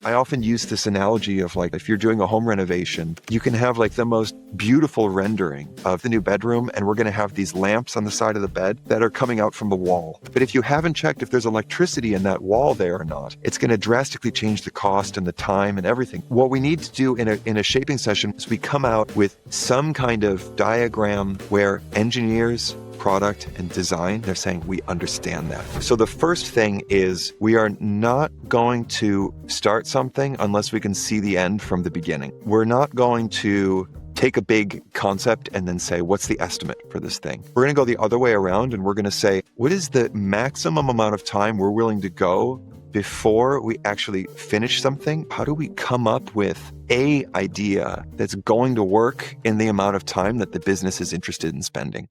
I often use this analogy of like, if you're doing a home renovation, you can have like the most beautiful rendering of the new bedroom, and we're going to have these lamps on the side of the bed that are coming out from the wall. But if you haven't checked if there's electricity in that wall there or not, it's going to drastically change the cost and the time and everything. What we need to do in a shaping session is we come out with some kind of diagram where engineers, product, and design, they're saying we understand that. So the first thing is we are not going to start something unless we can see the end from the beginning. We're not going to take a big concept and then say, what's the estimate for this thing? We're going to go the other way around, and we're going to say, what is the maximum amount of time we're willing to go before we actually finish something? How do we come up with an idea that's going to work in the amount of time that the business is interested in spending?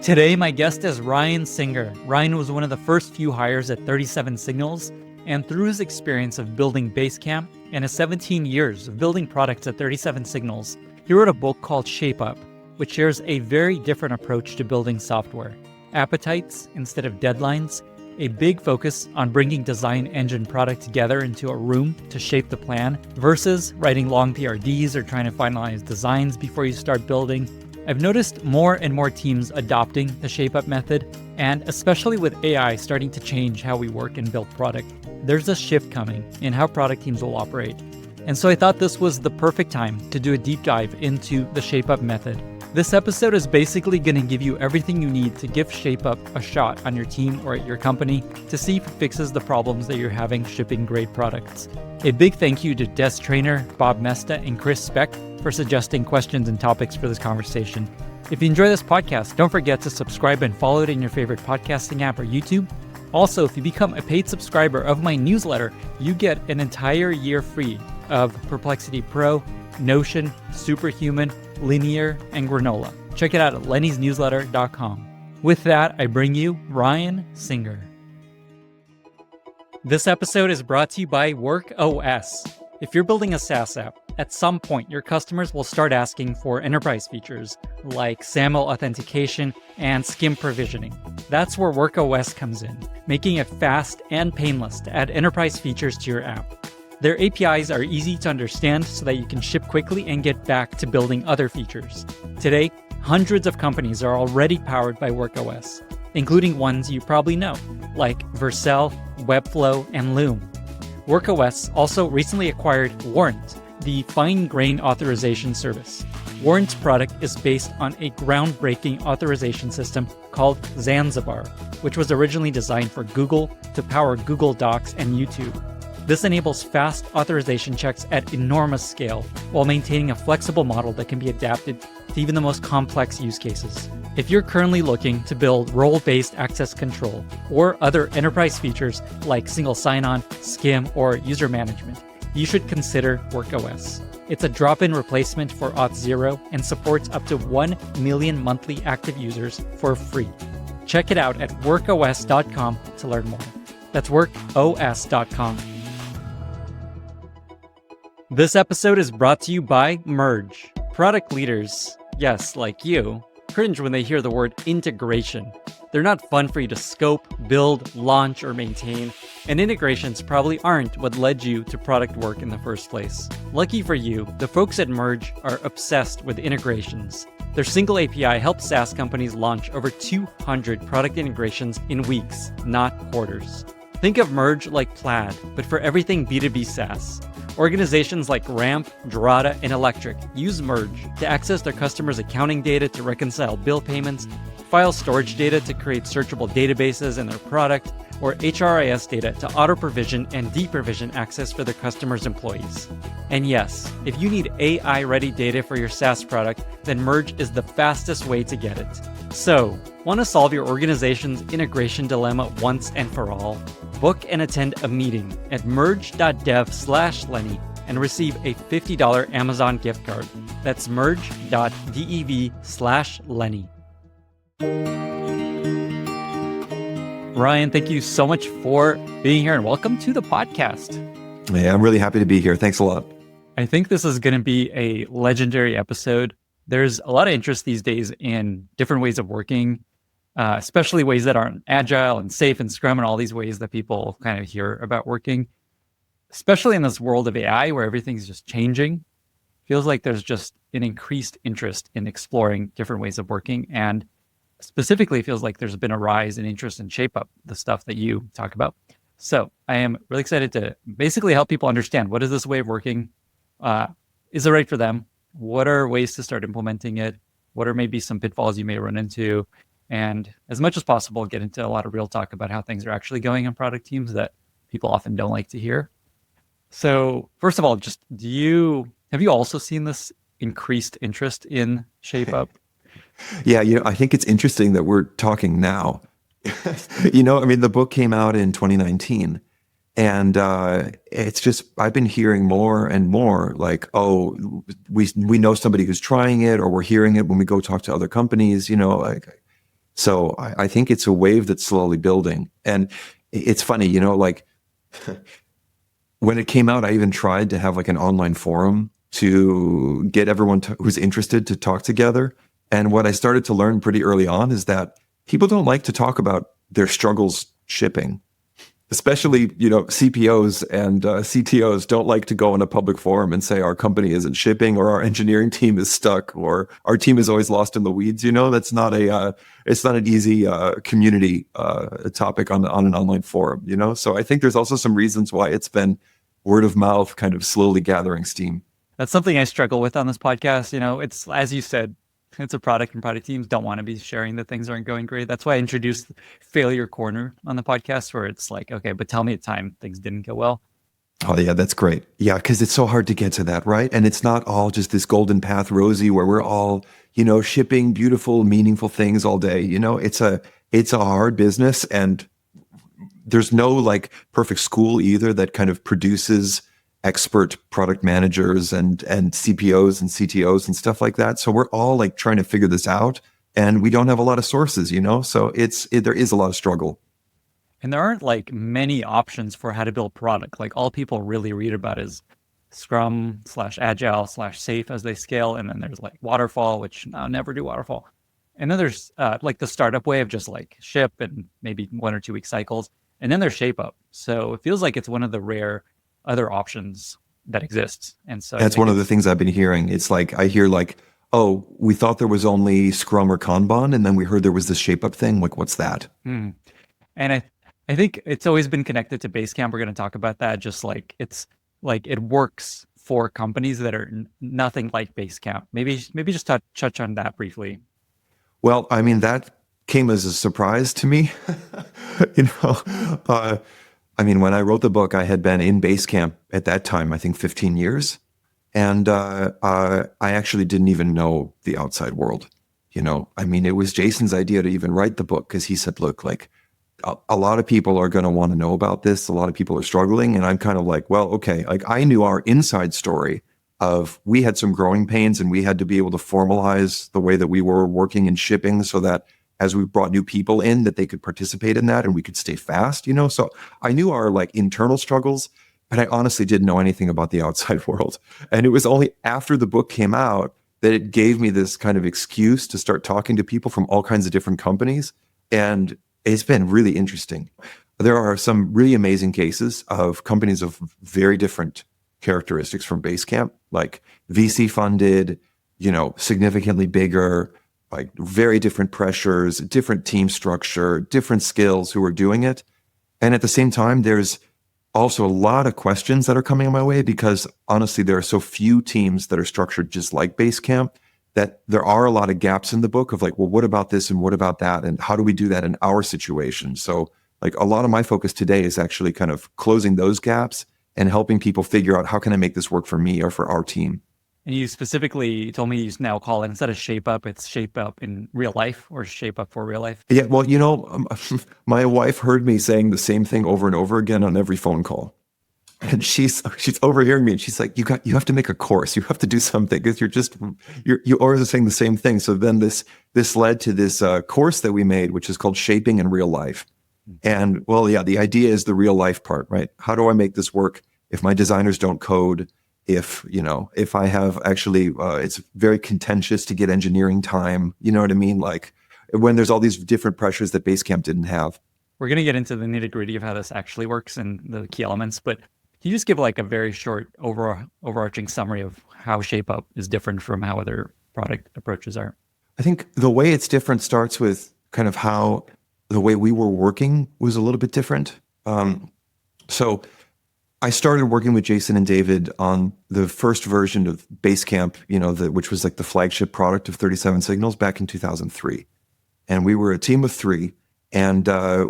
Today, my guest is Ryan Singer. Ryan was one of the first few hires at 37 Signals, and through his experience of building Basecamp and his 17 years of building products at 37 Signals, he wrote a book called Shape Up, which shares a very different approach to building software. Appetites instead of deadlines, a big focus on bringing design engine product together into a room to shape the plan versus writing long PRDs or trying to finalize designs before you start building. I've noticed more and more teams adopting the Shape Up method, and especially with AI starting to change how we work and build product, there's a shift coming in how product teams will operate. And so I thought this was the perfect time to do a deep dive into the Shape Up method. This episode is basically going to give you everything you need to give Shape Up a shot on your team or at your company to see if it fixes the problems that you're having shipping great products. A big thank you to Des Traynor, Bob Mesta, and Chris Speck for suggesting questions and topics for this conversation. If you enjoy this podcast, don't forget to subscribe and follow it in your favorite podcasting app or YouTube. Also, if you become a paid subscriber of my newsletter, you get an entire year free of Perplexity Pro, Notion, Superhuman, Linear, and Granola. Check it out at lennysnewsletter.com. With that, I bring you Ryan Singer. This episode is brought to you by WorkOS. If you're building a SaaS app, at some point your customers will start asking for enterprise features like SAML authentication and skim provisioning. That's where WorkOS comes in, making it fast and painless to add enterprise features to your app. Their APIs are easy to understand so that you can ship quickly and get back to building other features. Today, hundreds of companies are already powered by WorkOS, including ones you probably know, like Vercel, Webflow, and Loom. WorkOS also recently acquired Warrant, the fine-grained authorization service. Warrant's product is based on a groundbreaking authorization system called Zanzibar, which was originally designed for Google to power Google Docs and YouTube. This enables fast authorization checks at enormous scale while maintaining a flexible model that can be adapted to even the most complex use cases. If you're currently looking to build role-based access control or other enterprise features like single sign-on, skim, or user management, you should consider WorkOS. It's a drop-in replacement for Auth0 and supports up to 1 million monthly active users for free. Check it out at workos.com to learn more. That's workos.com. This episode is brought to you by Merge. Product leaders, yes, like you, cringe when they hear the word integration. They're not fun for you to scope, build, launch, or maintain, and integrations probably aren't what led you to product work in the first place. Lucky for you, the folks at Merge are obsessed with integrations. Their single API helps SaaS companies launch over 200 product integrations in weeks, not quarters. Think of Merge like Plaid, but for everything B2B SaaS. Organizations like Ramp, Dorada, and Electric use Merge to access their customers' accounting data to reconcile bill payments, file storage data to create searchable databases in their product, or HRIS data to auto-provision and deprovision access for their customers' employees. And yes, if you need AI-ready data for your SaaS product, then Merge is the fastest way to get it. So, want to solve your organization's integration dilemma once and for all? Book and attend a meeting at merge.dev/Lenny and receive a $50 Amazon gift card. That's merge.dev/Lenny. Ryan, thank you so much for being here and welcome to the podcast. Yeah, I'm really happy to be here. Thanks a lot. I think this is going to be a legendary episode. There's a lot of interest these days in different ways of working. especially ways that aren't agile and safe and Scrum and all these ways that people kind of hear about working, especially in this world of AI where everything's just changing. Feels like there's just an increased interest in exploring different ways of working. And specifically, it feels like there's been a rise in interest in Shape Up, the stuff that you talk about. So I am really excited to basically help people understand what is this way of working? Is it right for them? What are ways to start implementing it? What are maybe some pitfalls you may run into? And as much as possible, get into a lot of real talk about how things are actually going on product teams that people often don't like to hear. So first of all, just have you also seen this increased interest in Shape Up? Yeah, I think it's interesting that we're talking now. The book came out in 2019, and it's just I've been hearing more and more like, oh, we know somebody who's trying it, or we're hearing it when we go talk to other companies. So I think it's a wave that's slowly building, and it's funny, like when it came out, I even tried to have like an online forum to get everyone who's interested to talk together. And what I started to learn pretty early on is that people don't like to talk about their struggles shipping, especially, CPOs and CTOs don't like to go in a public forum and say our company isn't shipping, or our engineering team is stuck, or our team is always lost in the weeds. That's not it's not an easy community topic on an online forum. So I think there's also some reasons why it's been word of mouth kind of slowly gathering steam. That's something I struggle with on this podcast. It's, as you said, it's a product, and product teams don't want to be sharing that things aren't going great. That's why I introduced Failure Corner on the podcast, where it's like, okay, but tell me a time things didn't go well. Oh, yeah, that's great. Yeah, because it's so hard to get to that, right? And it's not all just this golden path rosy where we're all, shipping beautiful, meaningful things all day. It's a hard business, and there's no like perfect school either that kind of produces expert product managers and CPOs and CTOs and stuff like that. So we're all like trying to figure this out, and we don't have a lot of sources, so there is a lot of struggle. And there aren't like many options for how to build product. Like all people really read about is Scrum/Agile/Safe as they scale. And then there's like Waterfall, which I'll never do Waterfall. And then there's like the startup way of just like ship and maybe 1 or 2 week cycles. And then there's Shape Up. So it feels like it's one of the rare other options that exists. And so that's one of the things I've been hearing. It's like, I hear like, oh, we thought there was only Scrum or Kanban, and then we heard there was this Shape Up thing. Like, what's that? And I think it's always been connected to Basecamp. We're going to talk about that. Just like it's like it works for companies that are nothing like Basecamp. Maybe just touch on that briefly. Well, I mean, that came as a surprise to me. When I wrote the book, I had been in Basecamp at that time, I think 15 years. And I actually didn't even know the outside world. It was Jason's idea to even write the book, because he said, look, like a lot of people are going to want to know about this. A lot of people are struggling. And I'm kind of like, well, okay, like I knew our inside story of we had some growing pains, and we had to be able to formalize the way that we were working and shipping so that as we brought new people in, that they could participate in that and we could stay fast, So I knew our like internal struggles, but I honestly didn't know anything about the outside world. And it was only after the book came out that it gave me this kind of excuse to start talking to people from all kinds of different companies. And it's been really interesting. There are some really amazing cases of companies of very different characteristics from Basecamp, like VC funded, significantly bigger, like very different pressures, different team structure, different skills who are doing it. And at the same time, there's also a lot of questions that are coming my way, because honestly, there are so few teams that are structured just like Basecamp that there are a lot of gaps in the book of like, well, what about this and what about that? And how do we do that in our situation? So like a lot of my focus today is actually kind of closing those gaps and helping people figure out how can I make this work for me or for our team. And you specifically told me you now call it, instead of Shape Up, it's Shape Up in real life, or Shape Up for real life. Yeah, well, my wife heard me saying the same thing over and over again on every phone call. And she's overhearing me, and she's like, you have to make a course. You have to do something, because you always are saying the same thing. So then this led to this course that we made, which is called Shaping in Real Life. And well, yeah, the idea is the real life part, right? How do I make this work if my designers don't code? If I have actually, it's very contentious to get engineering time, you know what I mean? Like when there's all these different pressures that Basecamp didn't have. We're going to get into the nitty gritty of how this actually works and the key elements, but can you just give like a very short overarching summary of how ShapeUp is different from how other product approaches are? I think the way it's different starts with kind of how the way we were working was a little bit different. So I started working with Jason and David on the first version of Basecamp, which was like the flagship product of 37 Signals back in 2003. And we were a team of 3. And I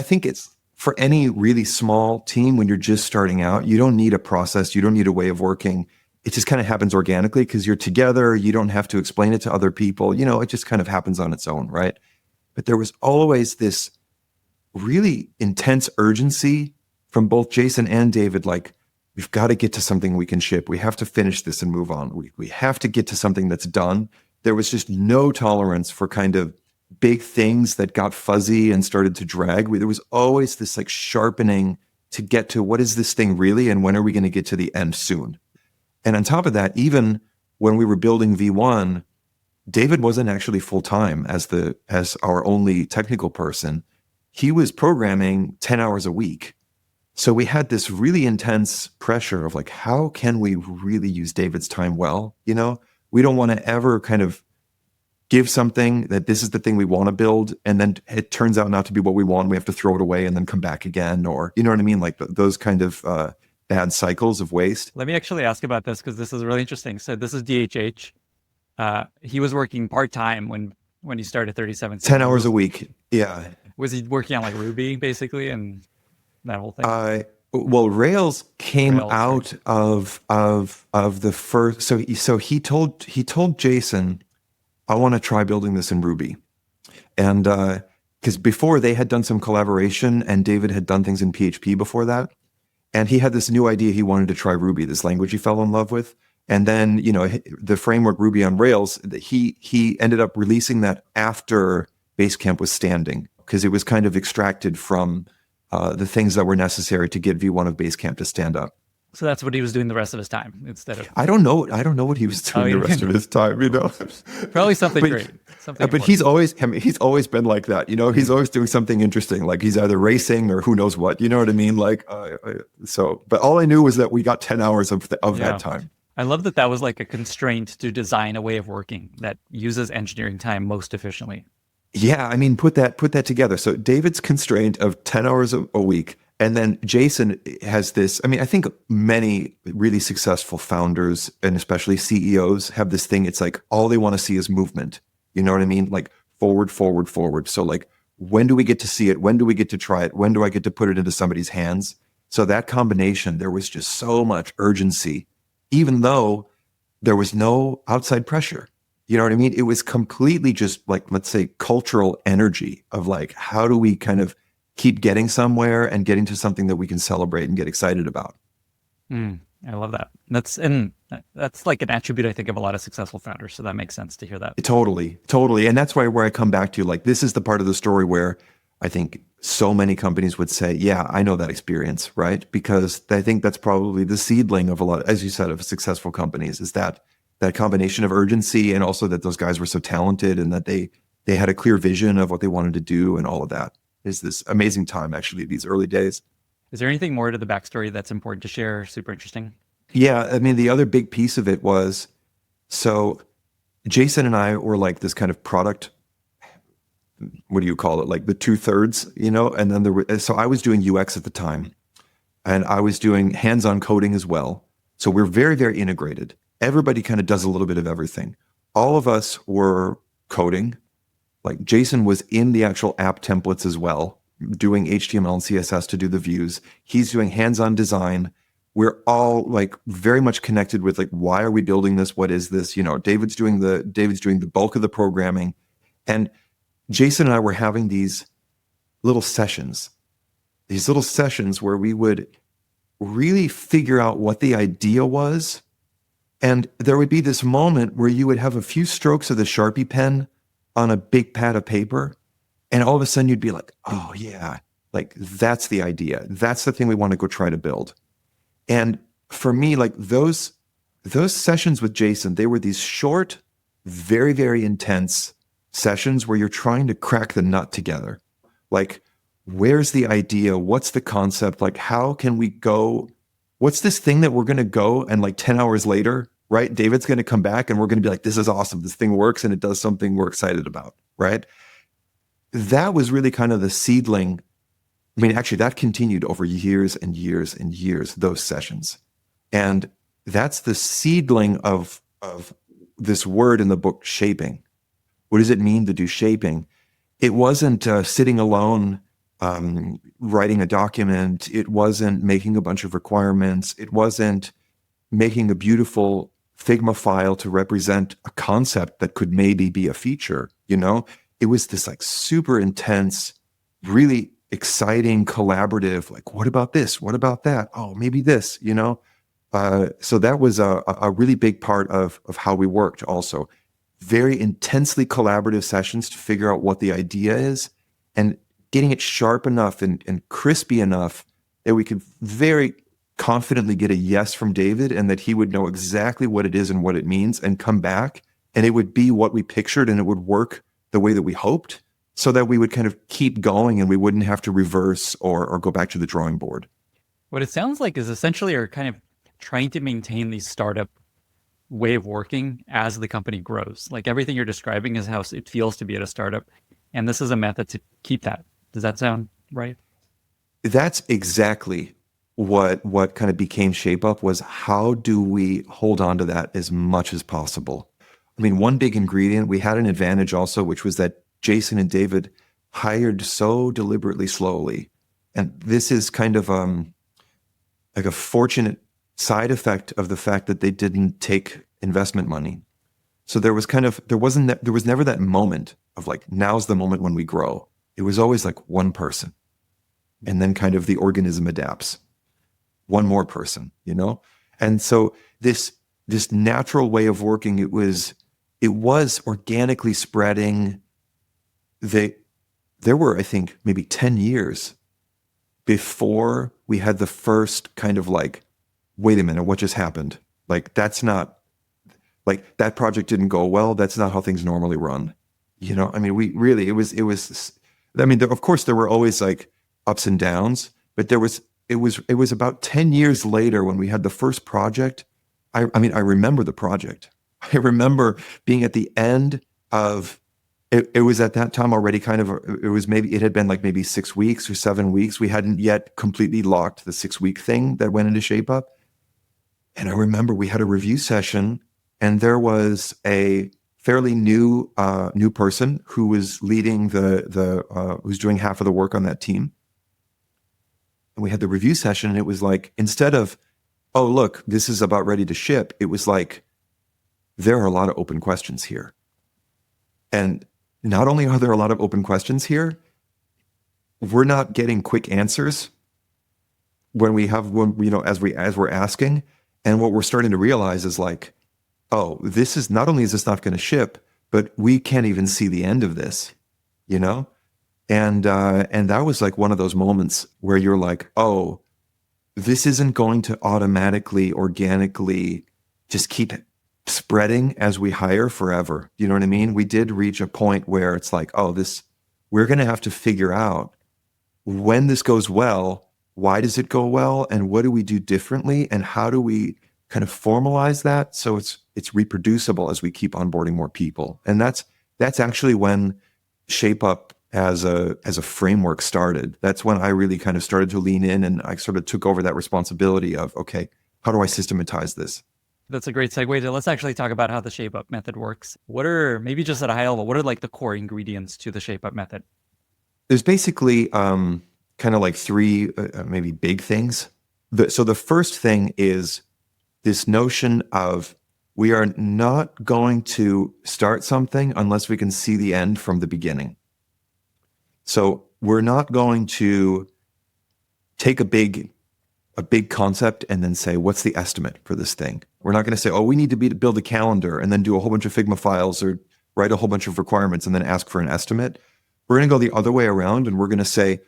think it's for any really small team when you're just starting out, you don't need a process, you don't need a way of working. It just kind of happens organically because you're together. You don't have to explain it to other people. It just kind of happens on its own, right? But there was always this really intense urgency from both Jason and David, like, we've got to get to something we can ship. We have to finish this and move on. We have to get to something that's done. There was just no tolerance for kind of big things that got fuzzy and started to drag. There was always this like sharpening to get to what is this thing really and when are we going to get to the end soon? And on top of that, even when we were building V1, David wasn't actually full-time as our only technical person. He was programming 10 hours a week. So we had this really intense pressure of like, how can we really use David's time well? We don't want to ever kind of give something that this is the thing we want to build, and then it turns out not to be what we want. We have to throw it away and then come back again, or you know what I mean? Like those kind of bad cycles of waste. Let me actually ask about this because this is really interesting. So this is DHH. He was working part-time when he started 37. 10 hours a week. Yeah. Was he working on like Ruby basically and that whole thing? Well, Rails came out of the first. So he told Jason, I want to try building this in Ruby. And because before they had done some collaboration and David had done things in PHP before that. And he had this new idea he wanted to try Ruby, this language he fell in love with. And then, the framework Ruby on Rails, he ended up releasing that after Basecamp was standing because it was kind of extracted from the things that were necessary to get V1 of Basecamp to stand up. So that's what he was doing the rest of his time instead of. I don't know what he was doing the rest of his time. Probably something great. But he's always been like that. He's always doing something interesting. Like he's either racing or who knows what. You know what I mean? Like But all I knew was that we got 10 hours of that time. I love that was like a constraint to design a way of working that uses engineering time most efficiently. Yeah, I mean, put that together. So David's constraint of 10 hours a week. And then Jason has this, I think many really successful founders and especially CEOs have this thing. It's like all they want to see is movement. You know what I mean? Like forward, forward, forward. So like, when do we get to see it? When do we get to try it? When do I get to put it into somebody's hands? So that combination, there was just so much urgency, even though there was no outside pressure. You know what I mean? It was completely just like, let's say, cultural energy of like, how do we kind of keep getting somewhere and getting to something that we can celebrate and get excited about. I love that. That's like an attribute, I think, of a lot of successful founders. So that makes sense to hear that. Totally. And that's where I come back to, like, this is the part of the story where I think so many companies would say, yeah, I know that experience, right? Because I think that's probably the seedling of a lot, as you said, of successful companies, is that combination of urgency and also that those guys were so talented and that they had a clear vision of what they wanted to do and all of that. Is this amazing time, actually, these early days. Is there anything more to the backstory that's important to share? Super interesting. Yeah, the other big piece of it was, so Jason and I were like this kind of product, what do you call it? Like the 2/3, and then so I was doing UX at the time and I was doing hands-on coding as well. So we're very, very integrated. Everybody kind of does a little bit of everything. All of us were coding. Like Jason was in the actual app templates as well, doing HTML and CSS to do the views. He's doing hands-on design. We're all like very much connected with like, why are we building this? What is this? David's doing the bulk of the programming. And Jason and I were having these little sessions where we would really figure out what the idea was. And there would be this moment where you would have a few strokes of the Sharpie pen on a big pad of paper. And all of a sudden you'd be like, oh yeah, like that's the idea. That's the thing we want to go try to build. And for me, like those sessions with Jason, they were these short, very, very intense sessions where you're trying to crack the nut together. Like, where's the idea? What's the concept? Like, how can we go? What's this thing that we're going to go and like 10 hours later, right? David's going to come back and we're going to be like, this is awesome. This thing works and it does something we're excited about, right? That was really kind of the seedling. I mean, actually, that continued over years and years and years, those sessions. And that's the seedling of this word in the book, shaping. What does it mean to do shaping? It wasn't sitting alone, writing a document. It wasn't making a bunch of requirements. It wasn't making a beautiful Figma file to represent a concept that could maybe be a feature, you know? It was this like super intense, really exciting, collaborative, like, what about this? What about that? Oh, maybe this, you know? So that was a really big part of how we worked also. Very intensely collaborative sessions to figure out what the idea is and getting it sharp enough and crispy enough that we could very confidently get a yes from David and that he would know exactly what it is and what it means and come back and it would be what we pictured and it would work the way that we hoped so that we would kind of keep going and we wouldn't have to reverse or go back to the drawing board. What it sounds like is essentially you're kind of trying to maintain the startup way of working as the company grows. Like everything you're describing is how it feels to be at a startup. And this is a method to keep that. Does that sound right? That's exactly what kind of became ShapeUp was how do we hold on to that as much as possible? I mean, one big ingredient, we had an advantage also, which was that Jason and David hired so deliberately slowly. And this is kind of like a fortunate side effect of the fact that they didn't take investment money. So there was never that moment of like, now's the moment when we grow. It was always like one person. And then kind of the organism adapts. One more person, you know? And so this natural way of working, it was organically spreading. There were, I think, maybe 10 years before we had the first kind of like, wait a minute, what just happened? Like, that's not, like, that project didn't go well. That's not how things normally run. You know, I mean, of course there were always like ups and downs, but it was about 10 years later when we had the first project. I remember the project. I remember being at the end of, it was at that time already kind of, it had been like maybe 6 weeks or 7 weeks. We hadn't yet completely locked the 6-week thing that went into ShapeUp. And I remember we had a review session and there was a fairly new person who was leading who's doing half of the work on that team. And we had the review session and it was like, instead of, oh, look, this is about ready to ship, it was like, there are a lot of open questions here. And not only are there a lot of open questions here, we're not getting quick answers as we're asking. And what we're starting to realize is like, oh, not only is this not going to ship, but we can't even see the end of this, you know? And that was like one of those moments where you're like, oh, this isn't going to automatically, organically just keep spreading as we hire forever. You know what I mean? We did reach a point where it's like, oh, we're going to have to figure out when this goes well, why does it go well? And what do we do differently? And how do we kind of formalize that so it's reproducible as we keep onboarding more people? And that's actually when ShapeUp as a framework started. That's when I really kind of started to lean in and I sort of took over that responsibility of, okay, how do I systematize this? That's a great segue to let's actually talk about how the ShapeUp method works. What are, maybe just at a high level, what are like the core ingredients to the ShapeUp method? There's basically kind of like three maybe big things. So the first thing is this notion of we are not going to start something unless we can see the end from the beginning. So we're not going to take a big concept and then say, what's the estimate for this thing? We're not going to say, oh, we need to build a calendar and then do a whole bunch of Figma files or write a whole bunch of requirements and then ask for an estimate. We're going to go the other way around and we're going to say,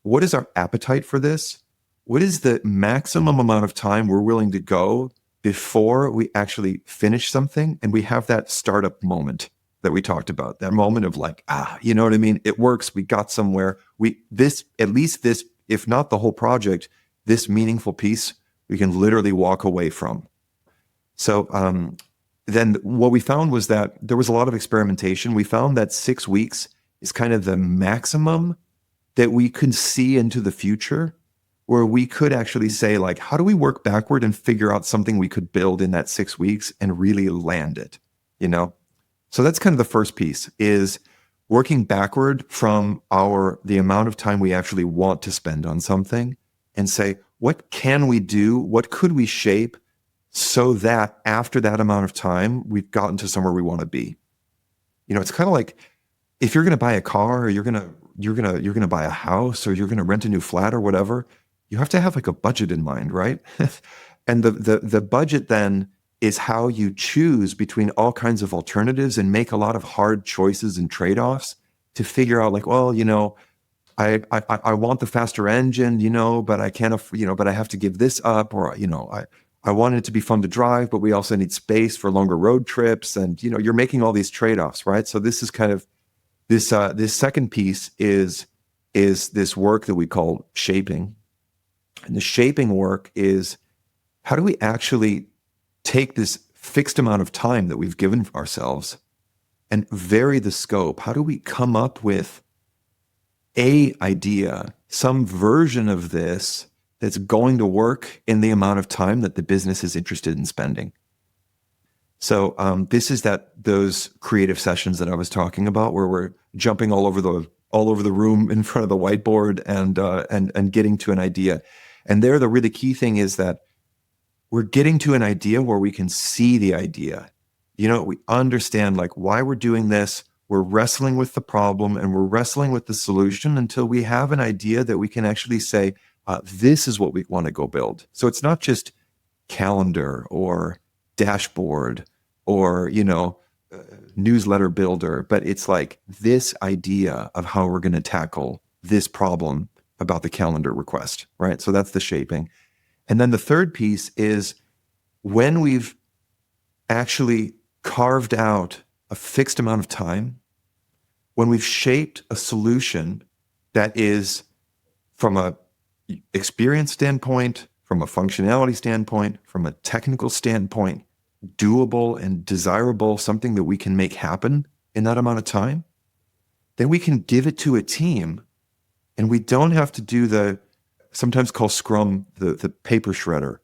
what is our appetite for this? What is the maximum amount of time we're willing to go before we actually finish something and we have that startup moment? that we talked about, that moment of like, you know what I mean? It works. We got somewhere. At least this, if not the whole project, this meaningful piece, we can literally walk away from. So then what we found was that there was a lot of experimentation. We found that 6 weeks is kind of the maximum that we could see into the future, where we could actually say, like, how do we work backward and figure out something we could build in that 6 weeks and really land it, you know? So that's kind of the first piece, is working backward from the amount of time we actually want to spend on something and say, what can we do? What could we shape so that after that amount of time, we've gotten to somewhere we want to be? You know, it's kind of like if you're going to buy a car, or you're going to buy a house, or you're going to rent a new flat or whatever, you have to have like a budget in mind, right? And the budget then is how you choose between all kinds of alternatives and make a lot of hard choices and trade-offs to figure out, like, well, you know, I want the faster engine, you know, but I can't, you know, but I have to give this up, or, you know, I want it to be fun to drive, but we also need space for longer road trips. And, you know, you're making all these trade-offs, right? So this is kind of this second piece is this work that we call shaping. And the shaping work is, how do we actually take this fixed amount of time that we've given ourselves and vary the scope? How do we come up with a idea, some version of this that's going to work in the amount of time that the business is interested in spending? So this is those creative sessions that I was talking about, where we're jumping all over the room in front of the whiteboard and getting to an idea. And there, the really key thing is that we're getting to an idea where we can see the idea. You know, we understand, like, why we're doing this. We're wrestling with the problem and we're wrestling with the solution until we have an idea that we can actually say, this is what we want to go build. So it's not just calendar or dashboard or, you know, newsletter builder, but it's like this idea of how we're going to tackle this problem about the calendar request, right? So that's the shaping. And then the third piece is, when we've actually carved out a fixed amount of time, when we've shaped a solution that is, from a experience standpoint, from a functionality standpoint, from a technical standpoint, doable and desirable, something that we can make happen in that amount of time, then we can give it to a team, and we don't have to do sometimes called Scrum, the paper shredder.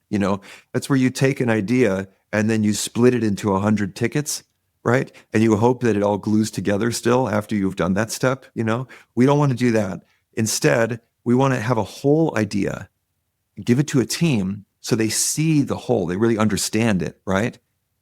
You know, that's where you take an idea and then you split it into 100 tickets, right? And you hope that it all glues together still after you've done that step. You know, we don't want to do that. Instead, we want to have a whole idea, give it to a team so they see the whole, they really understand it, right?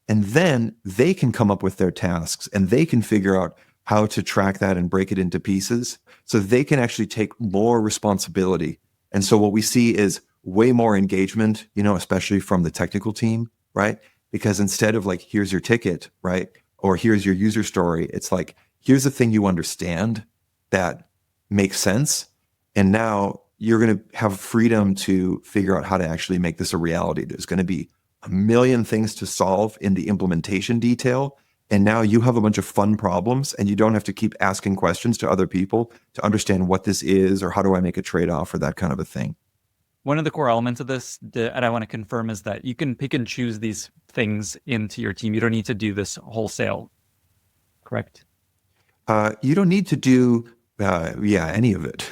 And then they can come up with their tasks and they can figure out how to track that and break it into pieces so they can actually take more responsibility. And so what we see is way more engagement, you know, especially from the technical team, right? Because instead of like, here's your ticket, right? Or here's your user story, it's like, here's the thing you understand that makes sense. And now you're going to have freedom to figure out how to actually make this a reality. There's going to be a million things to solve in the implementation detail. And now you have a bunch of fun problems and you don't have to keep asking questions to other people to understand what this is or how do I make a trade-off or that kind of a thing. One of the core elements of this that I want to confirm is that you can pick and choose these things into your team. You don't need to do this wholesale, correct? You don't need to do, any of it.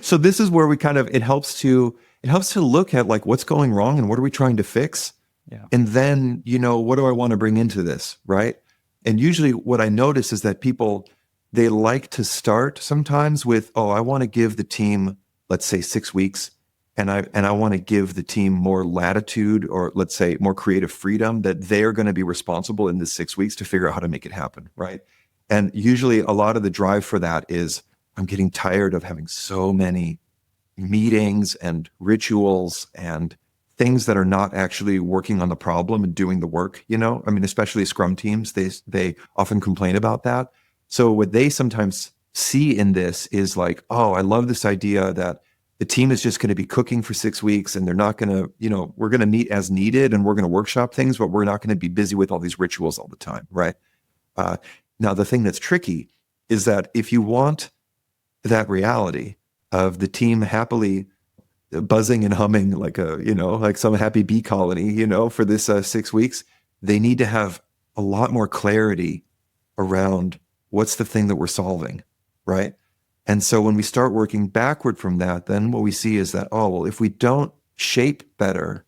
So this is where we kind of, it helps to look at like what's going wrong and what are we trying to fix? Yeah. And then, you know, what do I want to bring into this, right? And usually what I notice is that people, they like to start sometimes with, I want to give the team, let's say 6 weeks, and I want to give the team more latitude, or let's say more creative freedom, that they're going to be responsible in this 6 weeks to figure out how to make it happen, right? And usually a lot of the drive for that is, I'm getting tired of having so many meetings and rituals and things that are not actually working on the problem and doing the work, you know? I mean, especially Scrum teams, they often complain about that. So what they sometimes see in this is like, I love this idea that the team is just going to be cooking for 6 weeks, and they're not going to, we're going to meet as needed and we're going to workshop things, but we're not going to be busy with all these rituals all the time, right? Now, the thing that's tricky is that if you want that reality of the team happily buzzing and humming like like some happy bee colony, for this 6 weeks, they need to have a lot more clarity around what's the thing that we're solving, right? And so when we start working backward from that, then what we see is that, oh, well, if we don't shape better,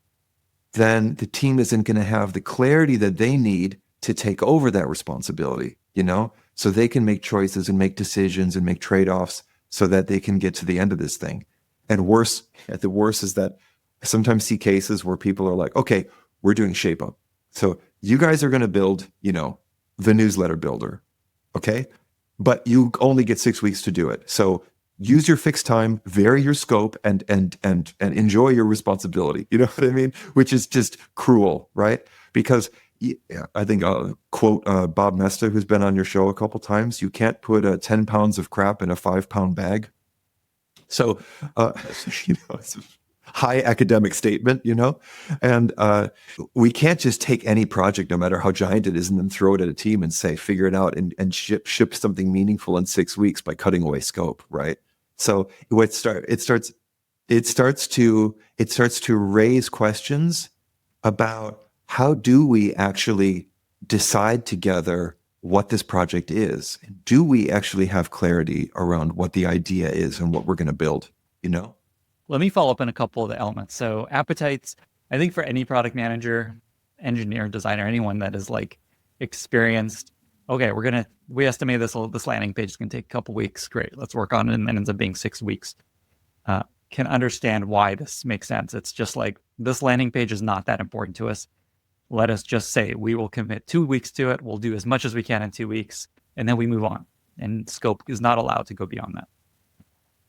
then the team isn't going to have the clarity that they need to take over that responsibility, so they can make choices and make decisions and make trade-offs so that they can get to the end of this thing. And the worst is that I sometimes see cases where people are like, okay, we're doing shape up. So you guys are going to build, the newsletter builder. Okay. But you only get 6 weeks to do it. So use your fixed time, vary your scope, and enjoy your responsibility. You know what I mean? Which is just cruel, right? Because I think quote Bob Mesta, who's been on your show a couple times, you can't put 10 pounds of crap in a 5-pound bag. So, it's a high academic statement, and we can't just take any project, no matter how giant it is, and then throw it at a team and say, figure it out and ship something meaningful in 6 weeks by cutting away scope, right? So it starts to raise questions about how do we actually decide together what this project is? Do we actually have clarity around what the idea is and what we're going to build, Let me follow up on a couple of the elements. So appetites, I think for any product manager, engineer, designer, anyone that is like experienced, okay, we estimate this landing page is going to take a couple weeks. Great, let's work on it. And then ends up being 6 weeks. Can understand why this makes sense. It's just like, this landing page is not that important to us. Let us just say we will commit 2 weeks to it. We'll do as much as we can in 2 weeks, and then we move on. And scope is not allowed to go beyond that.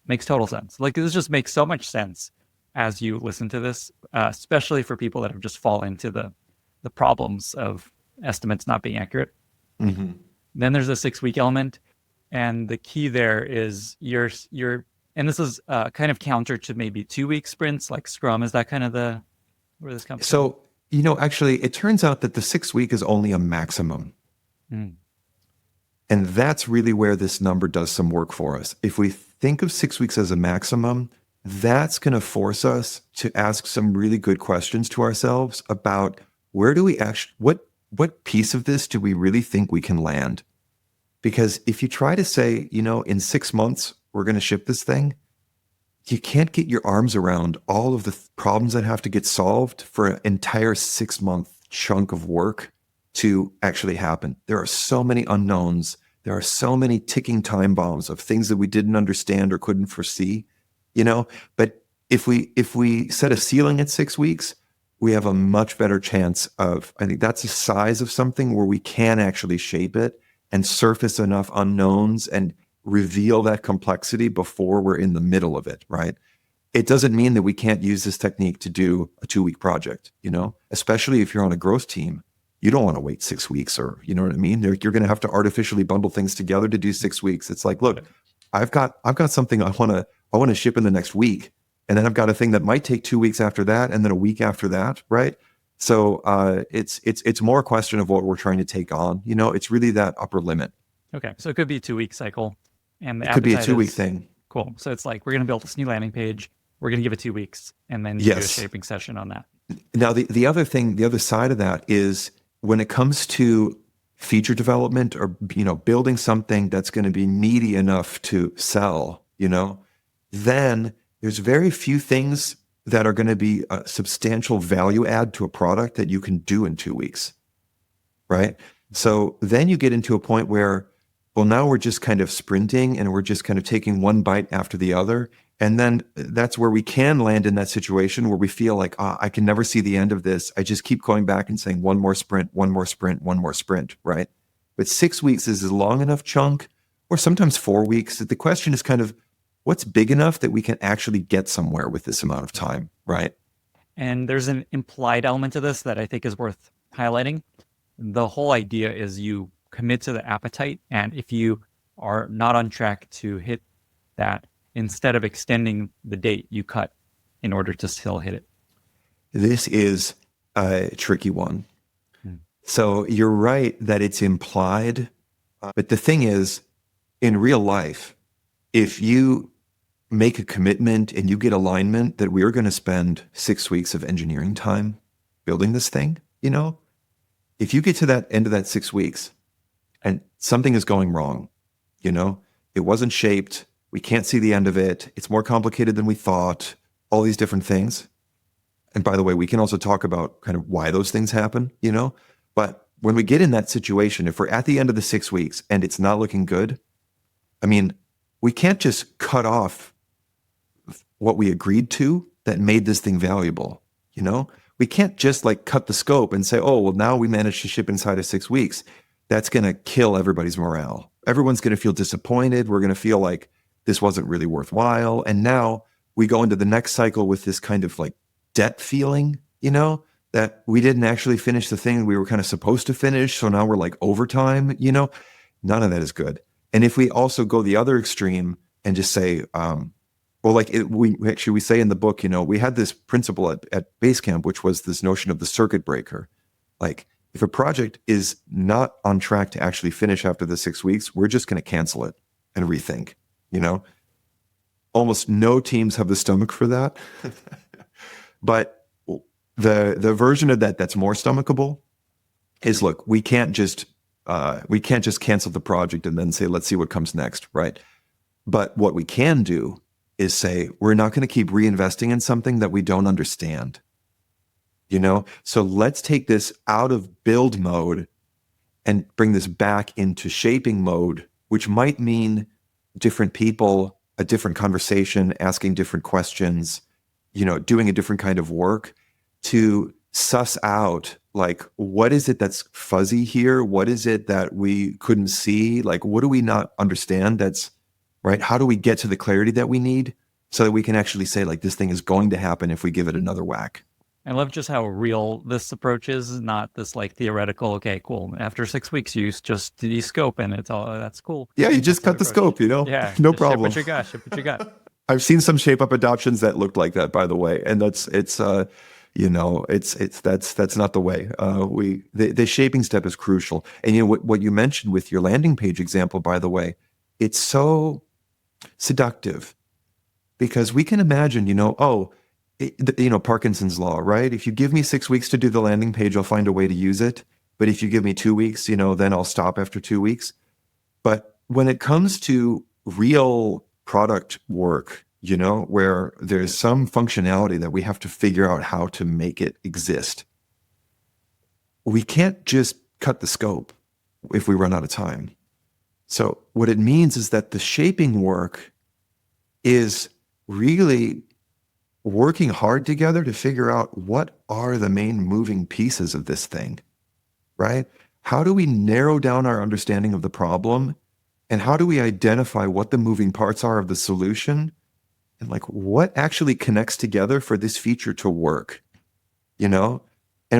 Makes total sense. Like, this just makes so much sense as you listen to this, especially for people that have just fallen into the problems of estimates not being accurate. Mm-hmm. Then there's a 6-week element, and the key there is you're and this is kind of counter to maybe 2-week sprints like Scrum. Is that kind of where this comes from? So, actually, it turns out that the 6 week is only a maximum. Mm. And that's really where this number does some work for us. If we think of 6 weeks as a maximum, that's going to force us to ask some really good questions to ourselves about where do we actually, what piece of this do we really think we can land? Because if you try to say, in 6 months, we're going to ship this thing, you can't get your arms around all of the problems that have to get solved for an entire 6-month chunk of work to actually happen. There are so many unknowns. There are so many ticking time bombs of things that we didn't understand or couldn't foresee, But if we set a ceiling at 6 weeks, we have a much better chance of, I think that's the size of something where we can actually shape it and surface enough unknowns and reveal that complexity before we're in the middle of it, right? It doesn't mean that we can't use this technique to do a 2-week project, especially if you're on a growth team. You don't want to wait 6 weeks, or, you know what I mean? You're going to have to artificially bundle things together to do 6 weeks. It's like, look, I've got something I want to ship in the next week. And then I've got a thing that might take 2 weeks after that, and then a week after that, right? So it's more a question of what we're trying to take on. It's really that upper limit. Okay, so it could be a 2-week cycle, and it could be a 2-week thing. Cool. So it's like, we're going to build this new landing page. We're going to give it 2 weeks, and then do a shaping session on that. Now, the other thing, the other side of that is when it comes to feature development or building something that's going to be meaty enough to sell, then there's very few things that are going to be a substantial value add to a product that you can do in 2 weeks, right? So then you get into a point where, well, now we're just kind of sprinting and we're just kind of taking one bite after the other. And then that's where we can land in that situation where we feel like, I can never see the end of this. I just keep going back and saying one more sprint, one more sprint, one more sprint, right? But 6 weeks is a long enough chunk, or sometimes 4 weeks. The question is kind of, what's big enough that we can actually get somewhere with this amount of time, right? And there's an implied element to this that I think is worth highlighting. The whole idea is you commit to the appetite, and if you are not on track to hit that, instead of extending the date you cut in order to still hit it? This is a tricky one. Hmm. So you're right that it's implied, but the thing is, in real life, if you make a commitment and you get alignment that we're going to spend 6 weeks of engineering time building this thing, if you get to that end of that 6 weeks and something is going wrong, it wasn't shaped, we can't see the end of it, it's more complicated than we thought, all these different things. And by the way, we can also talk about kind of why those things happen, but when we get in that situation, if we're at the end of the 6 weeks and it's not looking good, I mean, we can't just cut off what we agreed to that made this thing valuable. We can't just like cut the scope and say, oh, well, now we managed to ship inside of 6 weeks. That's going to kill everybody's morale. Everyone's going to feel disappointed. We're going to feel like this wasn't really worthwhile. And now we go into the next cycle with this kind of like debt feeling, that we didn't actually finish the thing we were kind of supposed to finish. So now we're like overtime, none of that is good. And if we also go the other extreme and just say, we say in the book, we had this principle at Basecamp, which was this notion of the circuit breaker. Like if a project is not on track to actually finish after the 6 weeks, we're just going to cancel it and rethink, Almost no teams have the stomach for that. But the version of that that's more stomachable is, look, we can't just cancel the project and then say, let's see what comes next, right? But what we can do is say, we're not going to keep reinvesting in something that we don't understand. So let's take this out of build mode and bring this back into shaping mode, which might mean different people, a different conversation, asking different questions, doing a different kind of work to suss out, like, what is it that's fuzzy here? What is it that we couldn't see? Like, what do we not understand? That's right. How do we get to the clarity that we need so that we can actually say, like, this thing is going to happen if we give it another whack? I love just how real this approach is, not this like theoretical, okay, cool. After 6 weeks, you just de-scope and it's all, that's cool. Yeah, you just cut the scope, Yeah, no just problem. Ship what you got. I've seen some shape up adoptions that looked like that, by the way. And that's not the way. The shaping step is crucial. And what you mentioned with your landing page example, by the way, it's so seductive because we can imagine, Parkinson's law, right? If you give me 6 weeks to do the landing page, I'll find a way to use it. But if you give me 2 weeks, then I'll stop after 2 weeks. But when it comes to real product work, where there's some functionality that we have to figure out how to make it exist, we can't just cut the scope if we run out of time. So what it means is that the shaping work is really working hard together to figure out what are the main moving pieces of this thing, right? How do we narrow down our understanding of the problem? And how do we identify what the moving parts are of the solution? And like what actually connects together for this feature to work, And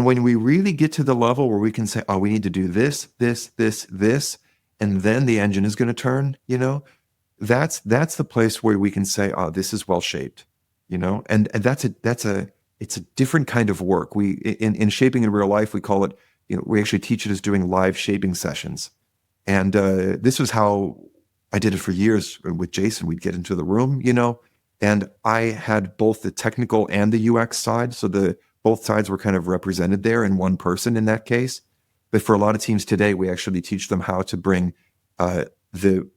when we really get to the level where we can say, oh, we need to do this, this, this, this, and then the engine is going to turn, that's the place where we can say, oh, this is well shaped, and it's a different kind of work. We in shaping in real life, we call it, we actually teach it as doing live shaping sessions. And this was how I did it for years with Jason. We'd get into the room, and I had both the technical and the UX side. So both sides were kind of represented there in one person in that case. But for a lot of teams today, we actually teach them how to bring the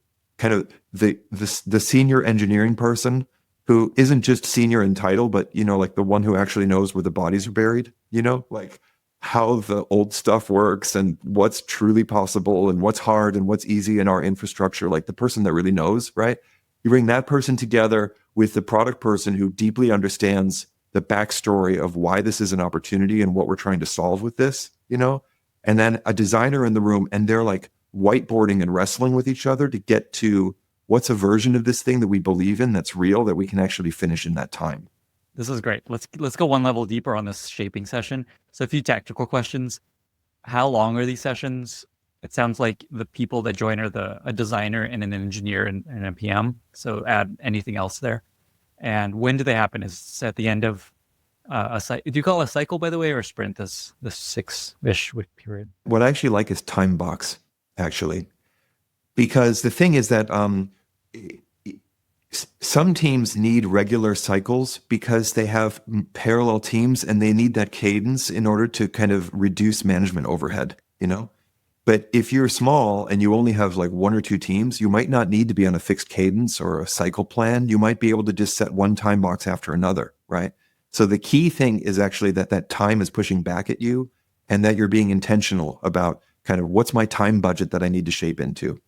senior engineering person who isn't just senior in title, but, like the one who actually knows where the bodies are buried, like how the old stuff works and what's truly possible and what's hard and what's easy in our infrastructure, like the person that really knows, right? You bring that person together with the product person who deeply understands the backstory of why this is an opportunity and what we're trying to solve with this, and then a designer in the room, and they're like whiteboarding and wrestling with each other to get to what's a version of this thing that we believe in that's real that we can actually finish in that time. This is great. Let's go one level deeper on this shaping session. So a few tactical questions. How long are these sessions? It sounds like the people that join are a designer and an engineer and a PM. So add anything else there. And when do they happen? Is it at the end of a cycle? Do you call it a cycle, by the way, or a sprint? This 6-ish week period. What I actually like is time box, actually, because the thing is that some teams need regular cycles because they have parallel teams and they need that cadence in order to kind of reduce management overhead, you know? But if you're small and you only have like one or two teams, you might not need to be on a fixed cadence or a cycle plan. You might be able to just set one time box after another, right? So the key thing is actually that that time is pushing back at you and that you're being intentional about kind of what's my time budget that I need to shape into.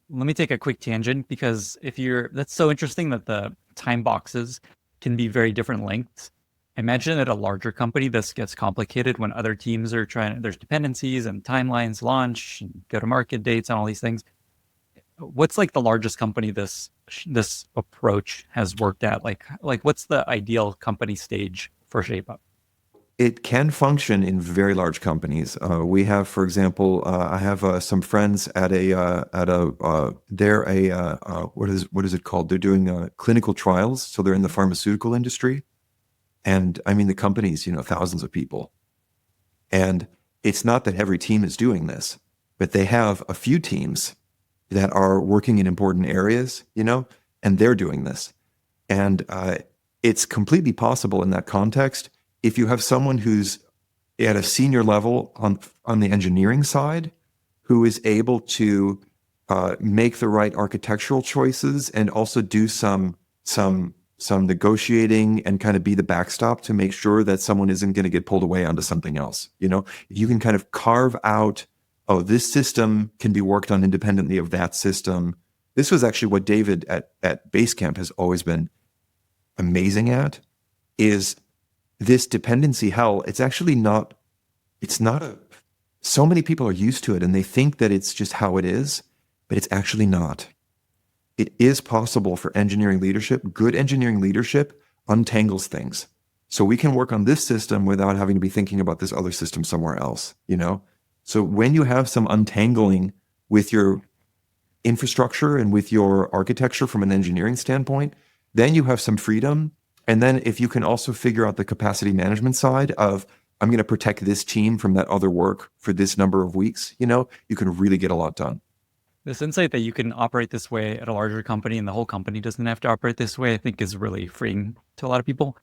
Let me take a quick tangent because that's so interesting that the time boxes can be very different lengths. Imagine at a larger company, this gets complicated when other teams are there's dependencies and timelines, launch, and go-to-market dates, and all these things. What's like the largest company this approach has worked at? Like what's the ideal company stage for ShapeUp? It can function in very large companies. We have, for example, I have some friends at they're what is it called? They're doing clinical trials, so they're in the pharmaceutical industry, and I mean the company's thousands of people, and it's not that every team is doing this, but they have a few teams that are working in important areas, and they're doing this, and it's completely possible in that context. If you have someone who's at a senior level on the engineering side, who is able to make the right architectural choices and also do some negotiating and kind of be the backstop to make sure that someone isn't going to get pulled away onto something else. You can kind of carve out, oh, this system can be worked on independently of that system. This was actually what David at Basecamp has always been amazing at, is this dependency hell. It's actually not, so many people are used to it and they think that it's just how it is, but it's actually not. It is possible for engineering leadership. Good engineering leadership untangles things. So we can work on this system without having to be thinking about this other system somewhere else, So when you have some untangling with your infrastructure and with your architecture from an engineering standpoint, then you have some freedom. And then if you can also figure out the capacity management side of, I'm going to protect this team from that other work for this number of weeks, you can really get a lot done. This insight that you can operate this way at a larger company and the whole company doesn't have to operate this way, I think is really freeing to a lot of people.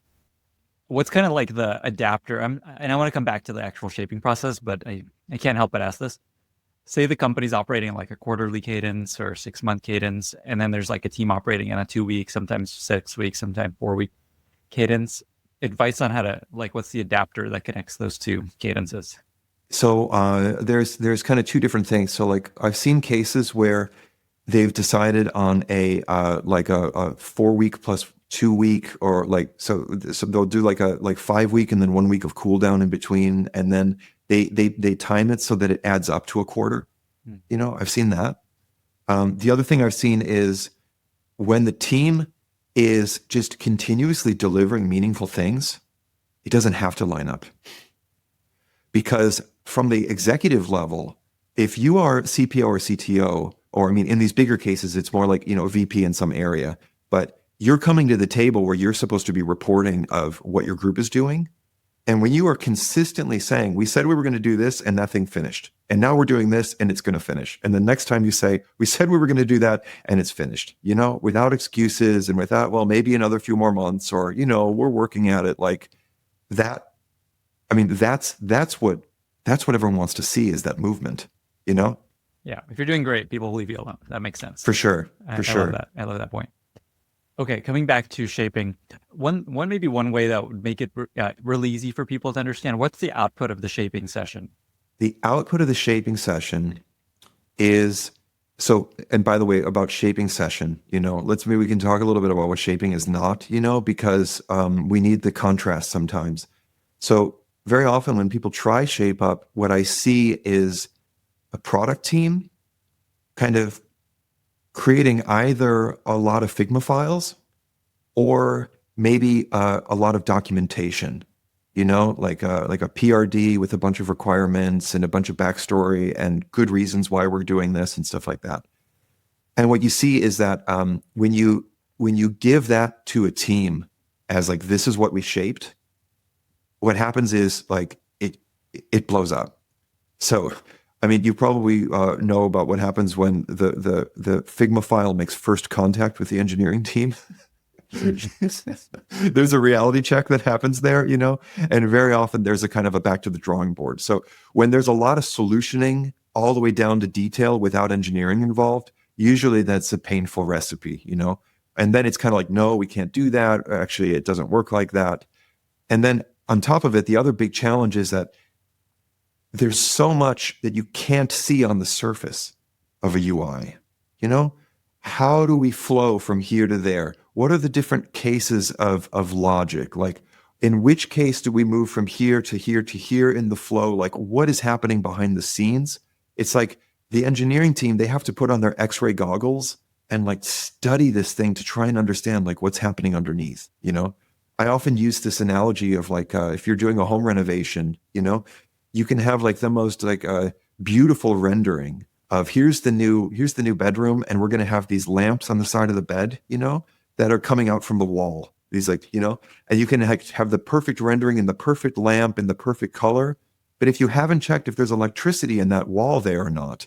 What's kind of like the adapter, and I want to come back to the actual shaping process, but I can't help but ask this. Say the company's operating like a quarterly cadence or 6-month cadence, and then there's like a team operating in a 2-week, sometimes 6 weeks, sometimes 4-week cadence. Advice on how to, what's the adapter that connects those two cadences? So there's kind of two different things. So I've seen cases where they've decided on a 4-week plus 2-week, or so they'll do like 5-week and then 1 week of cool down in between, and then they time it so that it adds up to a quarter. I've seen that. The other thing I've seen is when the team is just continuously delivering meaningful things, it doesn't have to line up. Because from the executive level, if you are CPO or CTO, or in these bigger cases, it's more like, VP in some area, but you're coming to the table where you're supposed to be reporting of what your group is doing. And when you are consistently saying, we said we were going to do this and that thing finished, and now we're doing this and it's going to finish. And the next time you say, we said we were going to do that and it's finished, without excuses and without, well, maybe another few more months, or, we're working at it like that. That's what everyone wants to see, is that movement, Yeah. If you're doing great, people will leave you alone. That makes sense. For sure. I love that point. Okay, coming back to shaping, one way that would make it really easy for people to understand, what's the output of the shaping session? The output of the shaping session is, and by the way, about shaping session, maybe we can talk a little bit about what shaping is not, because we need the contrast sometimes. So very often when people try ShapeUp, what I see is a product team kind of creating either a lot of Figma files or maybe a lot of documentation. like a PRD with a bunch of requirements and a bunch of backstory and good reasons why we're doing this and stuff like that. And what you see is that when you give that to a team as like this is what we shaped, what happens is like it blows up. So, I mean, you probably know about what happens when the Figma file makes first contact with the engineering team. There's a reality check that happens there, and very often there's a kind of a back to the drawing board. So when there's a lot of solutioning all the way down to detail without engineering involved, usually that's a painful recipe. And then it's kind of like, no, we can't do that. Actually, it doesn't work like that. And then on top of it, the other big challenge is that there's so much that you can't see on the surface of a UI. How do we flow from here to there? What are the different cases of logic? Like, in which case do we move from here to here to here in the flow? Like, what is happening behind the scenes? It's like the engineering team, they have to put on their X-ray goggles and like study this thing to try and understand like what's happening underneath. I often use this analogy of like if you're doing a home renovation, you can have like the most like beautiful rendering of here's the new bedroom, and we're going to have these lamps on the side of the bed, that are coming out from the wall. These like, and you can have the perfect rendering and the perfect lamp and the perfect color. But if you haven't checked if there's electricity in that wall there or not,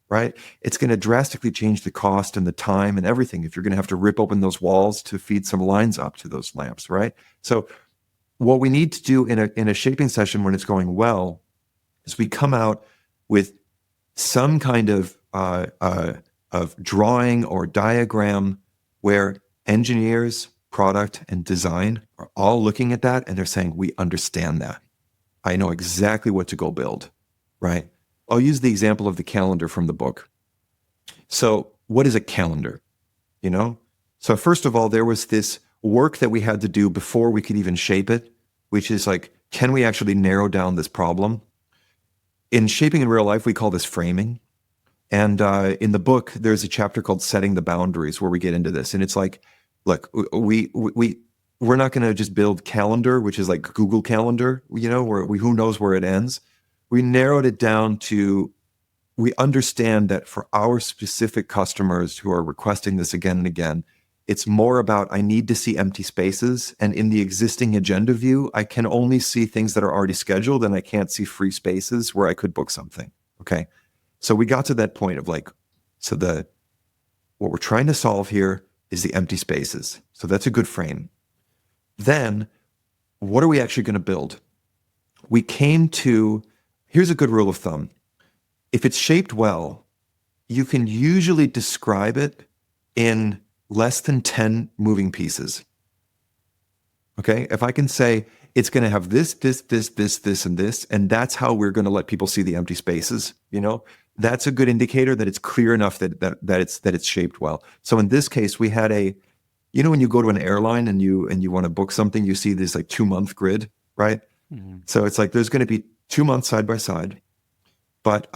right, it's going to drastically change the cost and the time and everything if you're going to have to rip open those walls to feed some lines up to those lamps, right? So what we need to do in a shaping session when it's going well is we come out with some kind of drawing or diagram where engineers, product, and design are all looking at that and they're saying, we understand that. I know exactly what to go build, right? I'll use the example of the calendar from the book. So what is a calendar? So first of all, there was this work that we had to do before we could even shape it, which is like, can we actually narrow down this problem? In shaping in real life, we call this framing. And in the book, there's a chapter called Setting the Boundaries where we get into this. And it's like, look, we're not going to just build calendar, which is like Google Calendar, where who knows where it ends. We narrowed it down to, we understand that for our specific customers who are requesting this again and again, it's more about, I need to see empty spaces. And in the existing agenda view, I can only see things that are already scheduled and I can't see free spaces where I could book something. Okay. So we got to that point of like, what we're trying to solve here is the empty spaces. So that's a good frame. Then what are we actually going to build? We came to, here's a good rule of thumb. If it's shaped well, you can usually describe it in less than 10 moving pieces. Okay. If I can say it's going to have this, and this, and that's how we're going to let people see the empty spaces, that's a good indicator that it's clear enough that it's shaped well. So in this case, we had when you go to an airline and you want to book something, you see this like 2-month grid, right? Mm-hmm. So it's like, there's going to be 2 months side by side, but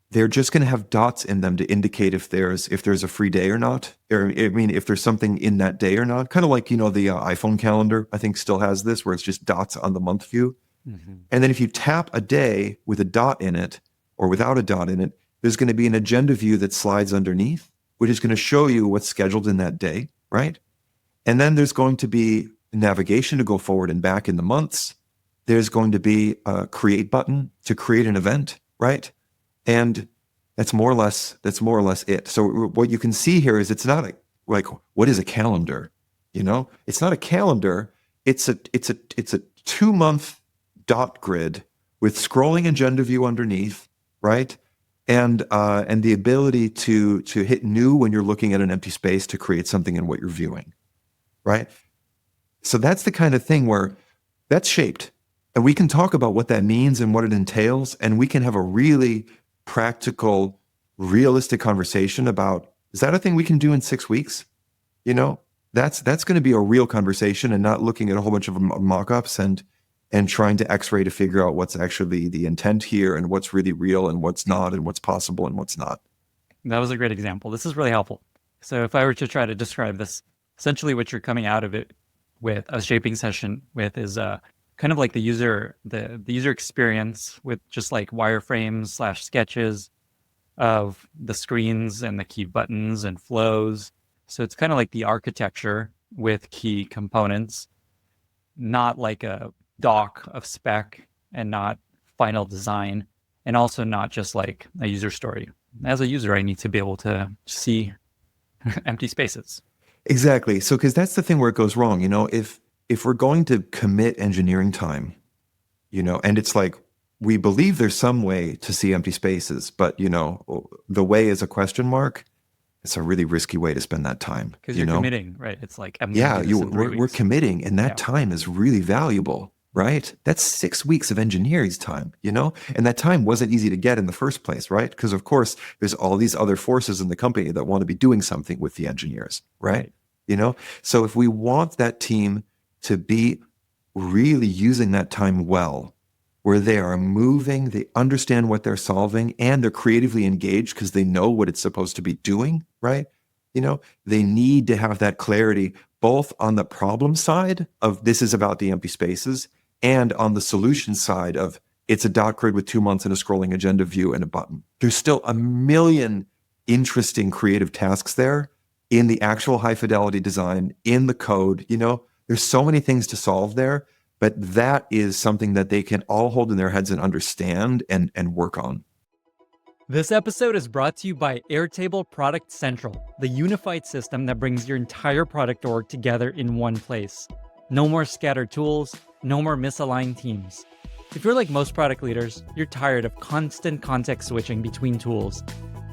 they're just going to have dots in them to indicate if there's a free day or not, or if there's something in that day or not. Kind of like the iPhone calendar, I think, still has this, where it's just dots on the month view. Mm-hmm. And then if you tap a day with a dot in it or without a dot in it, there's going to be an agenda view that slides underneath, which is going to show you what's scheduled in that day, right? And then there's going to be navigation to go forward and back in the months. There's going to be a create button to create an event, right? And that's more or less it. So what you can see here is it's not like what is a calendar? It's not a calendar. It's a 2-month dot grid with scrolling agenda view underneath, right? And the ability to hit new when you're looking at an empty space to create something in what you're viewing, right? So that's the kind of thing where that's shaped, and we can talk about what that means and what it entails, and we can have a really practical, realistic conversation about, is that a thing we can do in 6 weeks? That's going to be a real conversation, and not looking at a whole bunch of mock-ups and trying to x-ray to figure out what's actually the intent here and what's really real and what's not and what's possible and what's not. That was a great example. This is really helpful. So if I were to try to describe this, essentially what you're coming out of it with a shaping session with is kind of like the user experience with just like wireframes / sketches of the screens and the key buttons and flows. So it's kind of like the architecture with key components, not like a doc of spec and not final design, and also not just like a user story. As a user, I need to be able to see empty spaces. Exactly. So, because that's the thing where it goes wrong. If we're going to commit engineering time, and it's like we believe there's some way to see empty spaces, but the way is a question mark. It's a really risky way to spend that time. Because you're committing, right? It's like, I'm Yeah, gonna do this in 3 we're weeks. committing, and that Yeah. time is really valuable, right? That's 6 weeks of engineering's time, and that time wasn't easy to get in the first place, right? Because of course, there's all these other forces in the company that want to be doing something with the engineers, right? So if we want that team to be really using that time well, where they are moving, they understand what they're solving, and they're creatively engaged because they know what it's supposed to be doing, right? They need to have that clarity both on the problem side of this is about the empty spaces and on the solution side of it's a dot grid with 2 months and a scrolling agenda view and a button. There's still a million interesting creative tasks there in the actual high fidelity design, in the code. There's so many things to solve there, but that is something that they can all hold in their heads and understand and work on. This episode is brought to you by Airtable Product Central, the unified system that brings your entire product org together in one place. No more scattered tools, no more misaligned teams. If you're like most product leaders, you're tired of constant context switching between tools.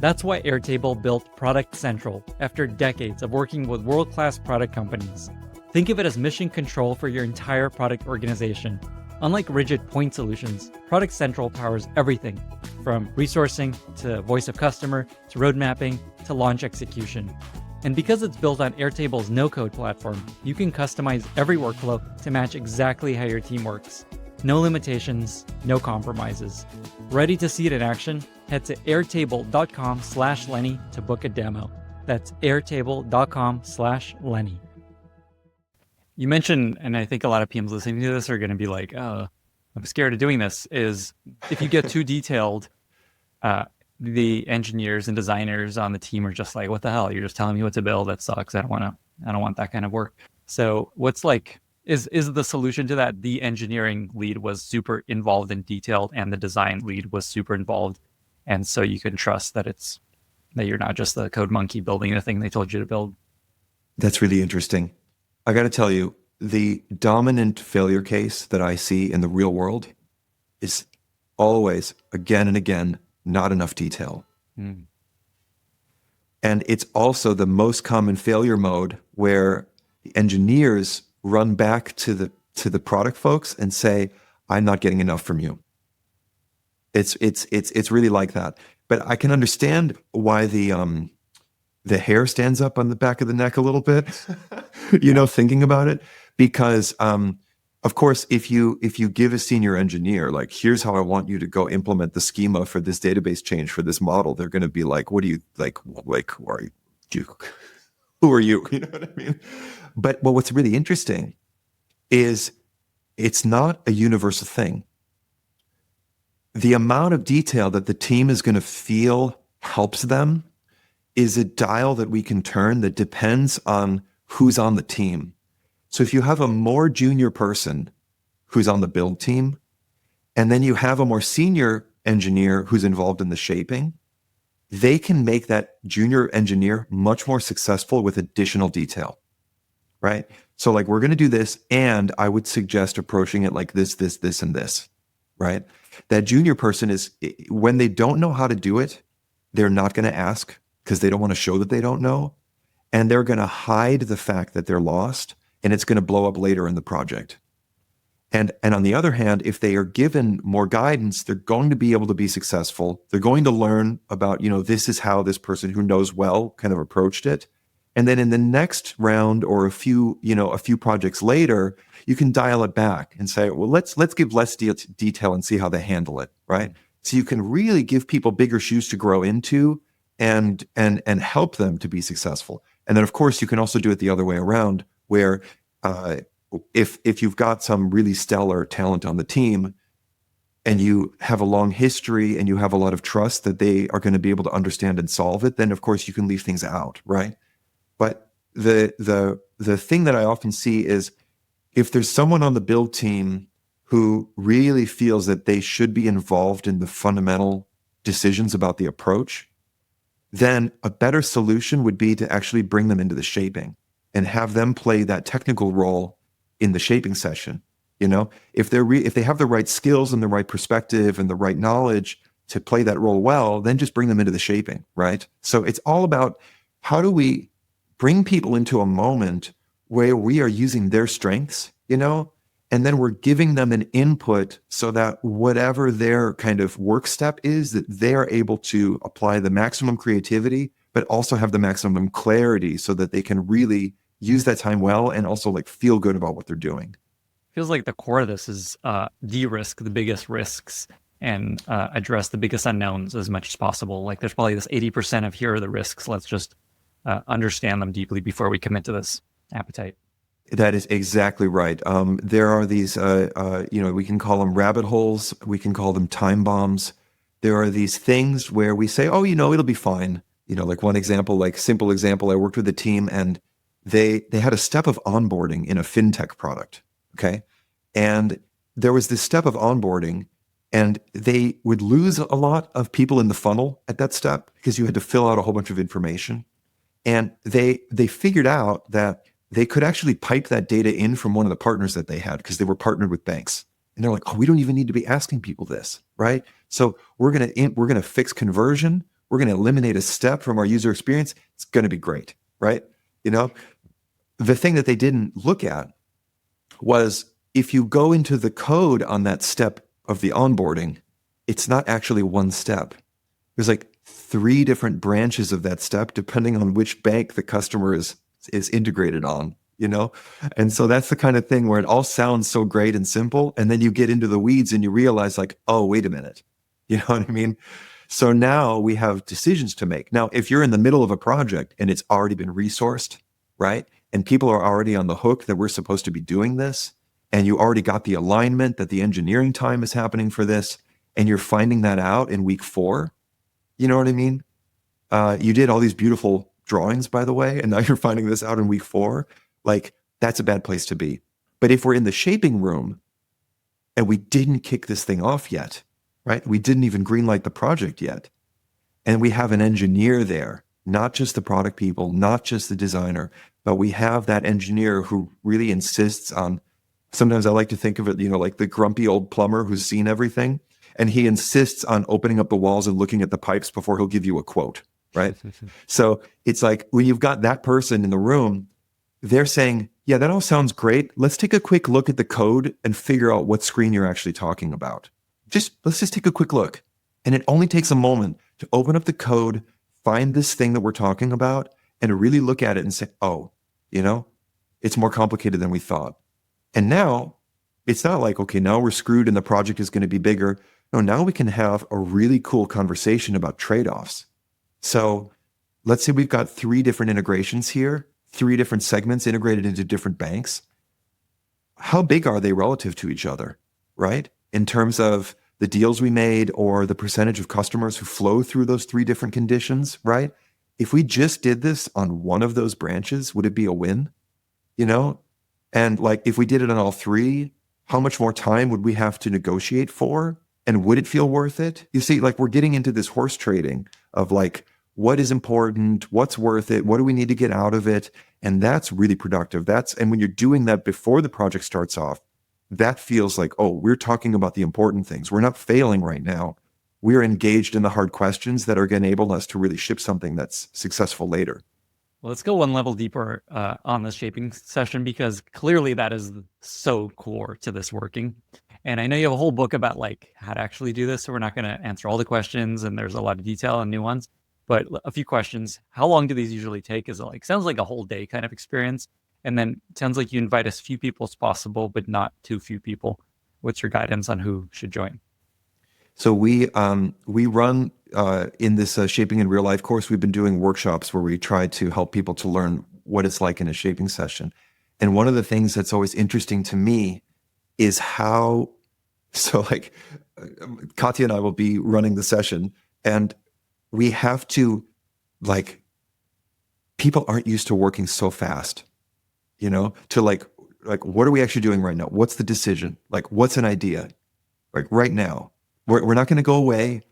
That's why Airtable built Product Central after decades of working with world-class product companies. Think of it as mission control for your entire product organization. Unlike rigid point solutions, Product Central powers everything from resourcing to voice of customer to road mapping to launch execution. And because it's built on Airtable's no-code platform, you can customize every workflow to match exactly how your team works. No limitations, no compromises. Ready to see it in action? Head to airtable.com/Lenny to book a demo. That's airtable.com/Lenny. You mentioned, and I think a lot of PMs listening to this are going to be like, oh, I'm scared of doing this, is if you get too detailed, the engineers and designers on the team are just like, what the hell? You're just telling me what to build. That sucks. I don't want that kind of work. So what's like, is the solution to that the engineering lead was super involved in detail and the design lead was super involved? And so you can trust that you're not just the code monkey building the thing they told you to build. That's really interesting. I got to tell you, the dominant failure case that I see in the real world is always, again and again, not enough detail. Mm. And it's also the most common failure mode where the engineers run back to the product folks and say, I'm not getting enough from you. It's really like that. But I can understand why the hair stands up on the back of the neck a little bit, thinking about it, because of course, if you give a senior engineer, like, here's how I want you to go implement the schema for this database change for this model, they're going to be like, what do you like? Who are you? Who are you? You know what I mean? But what's really interesting is it's not a universal thing. The amount of detail that the team is going to feel helps them is a dial that we can turn that depends on who's on the team. So if you have a more junior person who's on the build team, and then you have a more senior engineer who's involved in the shaping, they can make that junior engineer much more successful with additional detail, right? So like, we're going to do this, and I would suggest approaching it like this, and this, right? That junior person is, when they don't know how to do it, they're not going to ask because they don't want to show that they don't know. And they're going to hide the fact that they're lost, and it's going to blow up later in the project. And on the other hand, if they are given more guidance, they're going to be able to be successful. They're going to learn about, this is how this person who knows well kind of approached it. And then in the next round or a few projects later, you can dial it back and say, well, let's give less detail and see how they handle it, right? So you can really give people bigger shoes to grow into and help them to be successful. And then of course you can also do it the other way around, where if you've got some really stellar talent on the team and you have a long history and you have a lot of trust that they are going to be able to understand and solve it, then of course you can leave things out, right? But the thing that I often see is if there's someone on the build team who really feels that they should be involved in the fundamental decisions about the approach, then a better solution would be to actually bring them into the shaping and have them play that technical role in the shaping session. If they have the right skills and the right perspective and the right knowledge to play that role well, then just bring them into the shaping, right? So it's all about how do we bring people into a moment where we are using their strengths, and then we're giving them an input so that whatever their kind of work step is, that they are able to apply the maximum creativity, but also have the maximum clarity so that they can really use that time well and also like feel good about what they're doing. Feels like the core of this is de-risk the biggest risks and address the biggest unknowns as much as possible. Like there's probably this 80% of here are the risks. Let's just understand them deeply before we commit to this appetite. That is exactly right. There are these, we can call them rabbit holes. We can call them time bombs. There are these things where we say, oh, it'll be fine. Like one example, like simple example, I worked with a team and they had a step of onboarding in a fintech product. Okay. And there was this step of onboarding and they would lose a lot of people in the funnel at that step because you had to fill out a whole bunch of information. And they figured out that they could actually pipe that data in from one of the partners that they had because they were partnered with banks. And they're like, oh, we don't even need to be asking people this, right? So we're gonna fix conversion. We're gonna eliminate a step from our user experience. It's gonna be great, right? The thing that they didn't look at was if you go into the code on that step of the onboarding, it's not actually one step. There's like 3 different branches of that step depending on which bank the customer is integrated on, And so that's the kind of thing where it all sounds so great and simple. And then you get into the weeds and you realize like, oh, wait a minute. You know what I mean? So now we have decisions to make. Now, if you're in the middle of a project and it's already been resourced, right? And people are already on the hook that we're supposed to be doing this, and you already got the alignment that the engineering time is happening for this, and you're finding that out in week 4, you know what I mean? You did all these beautiful drawings, by the way, and now you're finding this out in week 4. Like, that's a bad place to be. But if we're in the shaping room and we didn't kick this thing off yet, right? We didn't even greenlight the project yet. And we have an engineer there, not just the product people, not just the designer, but we have that engineer who really insists on, sometimes I like to think of it, like the grumpy old plumber who's seen everything. And he insists on opening up the walls and looking at the pipes before he'll give you a quote, right? So it's like when you've got that person in the room, they're saying, yeah, that all sounds great. Let's take a quick look at the code and figure out what screen you're actually talking about. Let's just take a quick look. And it only takes a moment to open up the code, find this thing that we're talking about, and really look at it and say, oh, it's more complicated than we thought. And now it's not like, okay, now we're screwed and the project is going to be bigger. No, now we can have a really cool conversation about trade-offs. So let's say we've got 3 different integrations here, 3 different segments integrated into different banks. How big are they relative to each other, right? In terms of the deals we made or the percentage of customers who flow through those 3 different conditions, right? If we just did this on one of those branches, would it be a win? And like if we did it on all 3, how much more time would we have to negotiate for? And would it feel worth it? You see, like we're getting into this horse trading of like, what is important? What's worth it? What do we need to get out of it? And that's really productive. And when you're doing that before the project starts off, that feels like, oh, we're talking about the important things. We're not failing right now. We're engaged in the hard questions that are going to enable us to really ship something that's successful later. Well, let's go one level deeper on this shaping session, because clearly that is so core to this working. And I know you have a whole book about like how to actually do this, so we're not going to answer all the questions, and there's a lot of detail and nuance. But a few questions. How long do these usually take? Is it like, sounds like a whole day kind of experience? And then it sounds like you invite as few people as possible, but not too few people. What's your guidance on who should join? So we run in this Shaping in Real Life course, we've been doing workshops where we try to help people to learn what it's like in a shaping session. And one of the things that's always interesting to me is how, so like Katya and I will be running the session, and we have to, like, people aren't used to working so fast, to like, what are we actually doing right now? What's the decision? Like, what's an idea? Like right now, we're not going to go away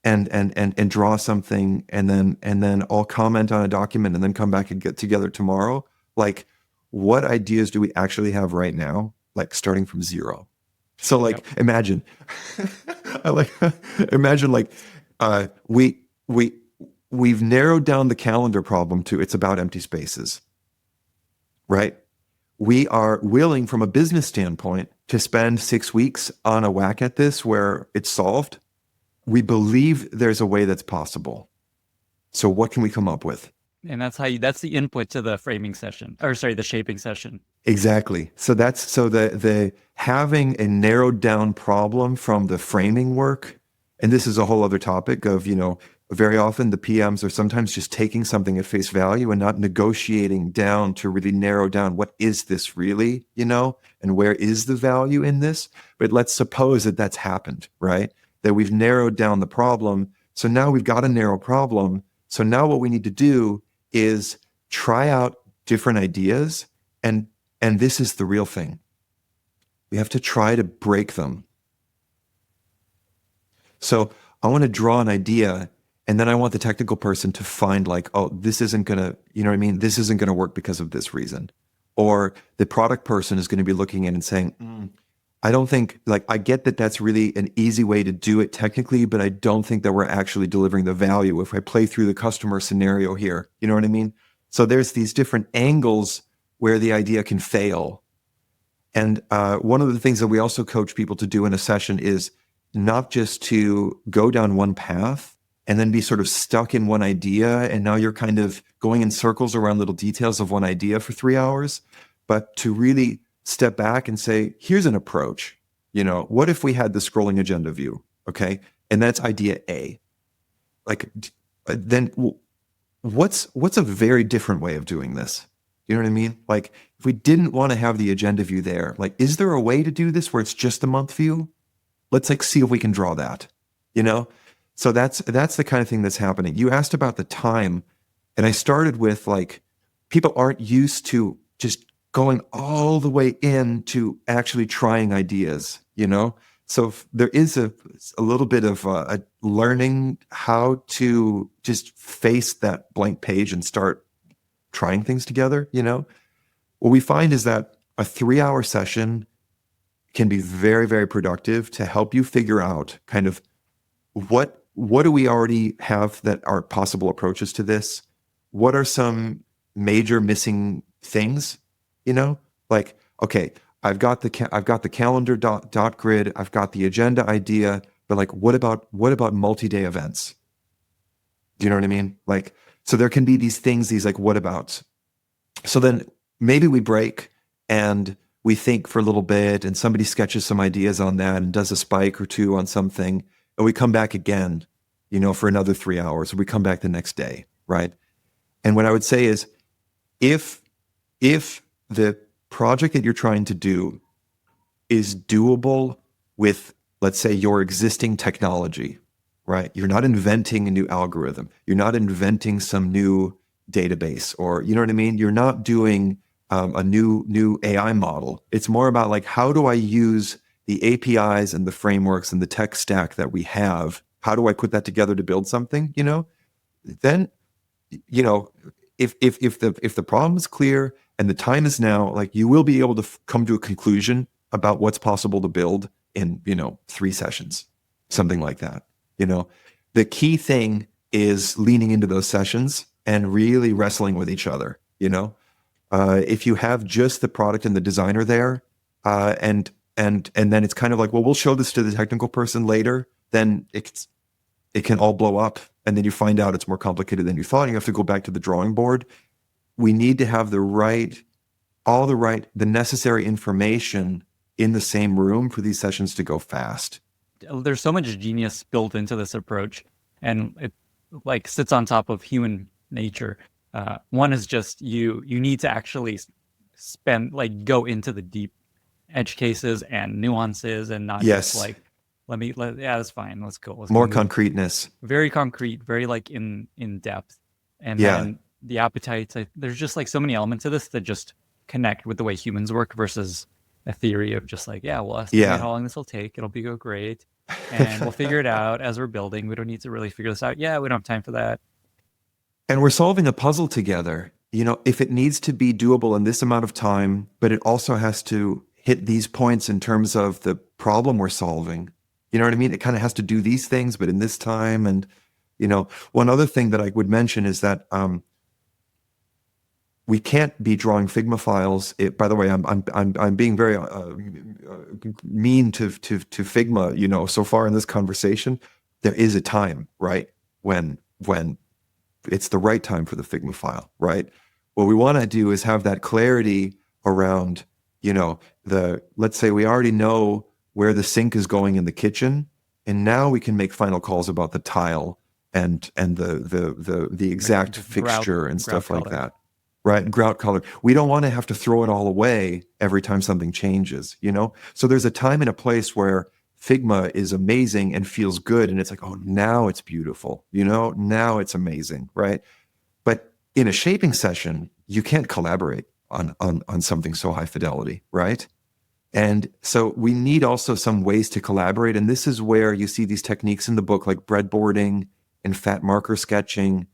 and draw something and then all comment on a document and then come back and get together tomorrow. Like, what ideas do we actually have right now? Like starting from zero. So like, Yep. imagine, I like, imagine like, we, we've narrowed down the calendar problem to it's about empty spaces, right? We are willing from a business standpoint to spend 6 weeks on a whack at this where it's solved. We believe there's a way that's possible. So what can we come up with? And that's the input to the framing session, or sorry, the shaping session. Exactly. So the having a narrowed down problem from the framing work, and this is a whole other topic of, very often the PMs are sometimes just taking something at face value and not negotiating down to really narrow down what is this really, and where is the value in this? But let's suppose that that's happened, right? That we've narrowed down the problem. So now we've got a narrow problem. So now what we need to do is try out different ideas, and this is the real thing. We have to try to break them. So I want to draw an idea, and then I want the technical person to find like, oh, this isn't going to, this isn't going to work because of this reason. Or the product person is going to be looking at it and saying, I don't think, like, I get that that's really an easy way to do it technically, but I don't think that we're actually delivering the value if I play through the customer scenario here. You know what I mean? So there's these different angles where the idea can fail. And one of the things that we also coach people to do in a session is not just to go down one path and then be sort of stuck in one idea, and now you're kind of going in circles around little details of one idea for 3 hours, but to really step back and say, here's an approach. What if we had the scrolling agenda view? Okay. And that's idea A. Like, then what's a very different way of doing this? You know what I mean? Like, if we didn't want to have the agenda view there, like, is there a way to do this where it's just the month view? Let's see if we can draw that, So that's the kind of thing that's happening. You asked about the time, and I started with, like, people aren't used to just going all the way into actually trying ideas, So there is a little bit of a learning how to just face that blank page and start trying things together, What we find is that a 3-hour session can be very, very productive to help you figure out kind of what do we already have that are possible approaches to this? What are some major missing things? Like, okay, I've got the calendar dot grid, I've got the agenda idea, but like, what about multi-day events? Do you know what I mean? Like, so there can be these things, these like what abouts. So then maybe we break and we think for a little bit, and somebody sketches some ideas on that and does a spike or two on something, and we come back again, for another 3 hours, or we come back the next day, right? And what I would say is, if the project that you're trying to do is doable with, let's say, your existing technology, right? You're not inventing a new algorithm. You're not inventing some new database, or, you know what I mean? You're not doing a new AI model. It's more about like, how do I use the APIs and the frameworks and the tech stack that we have? How do I put that together to build something? Then, if the problem is clear and the time is now, like, you will be able to come to a conclusion about what's possible to build in 3 sessions, something like that. The key thing is leaning into those sessions and really wrestling with each other. If you have just the product and the designer there, and then it's kind of like, well, we'll show this to the technical person later, then it can all blow up, and then you find out it's more complicated than you thought, and you have to go back to the drawing board. We need to have the necessary information in the same room for these sessions to go fast. There's so much genius built into this approach, and it like sits on top of human nature. One is just you need to actually go into the deep edge cases and nuances and not just Yes. like, that's fine. Let's go More move. concreteness. Very concrete, very like in depth. And Yeah. then the appetites, there's just like so many elements of this that just connect with the way humans work versus a theory of just like, yeah, we'll estimate Yeah. how long this will take. It'll be go great. And we'll figure it out as we're building. We don't need to really figure this out. Yeah, we don't have time for that. And we're solving a puzzle together. If it needs to be doable in this amount of time, but it also has to hit these points in terms of the problem we're solving. You know what I mean? It kind of has to do these things, but in this time. And, one other thing that I would mention is that we can't be drawing Figma files. By the way, I'm being very mean to Figma. So far in this conversation, there is a time, right, when it's the right time for the Figma file, right? What we want to do is have that clarity around, let's say we already know where the sink is going in the kitchen, and now we can make final calls about the tile and the exact fixture and stuff like that. Right, and grout color. We don't want to have to throw it all away every time something changes, So there's a time and a place where Figma is amazing and feels good, and it's like, oh, now it's beautiful, now it's amazing, right? But in a shaping session, you can't collaborate on something so high fidelity, right? And so we need also some ways to collaborate, and this is where you see these techniques in the book, like breadboarding and fat marker sketching.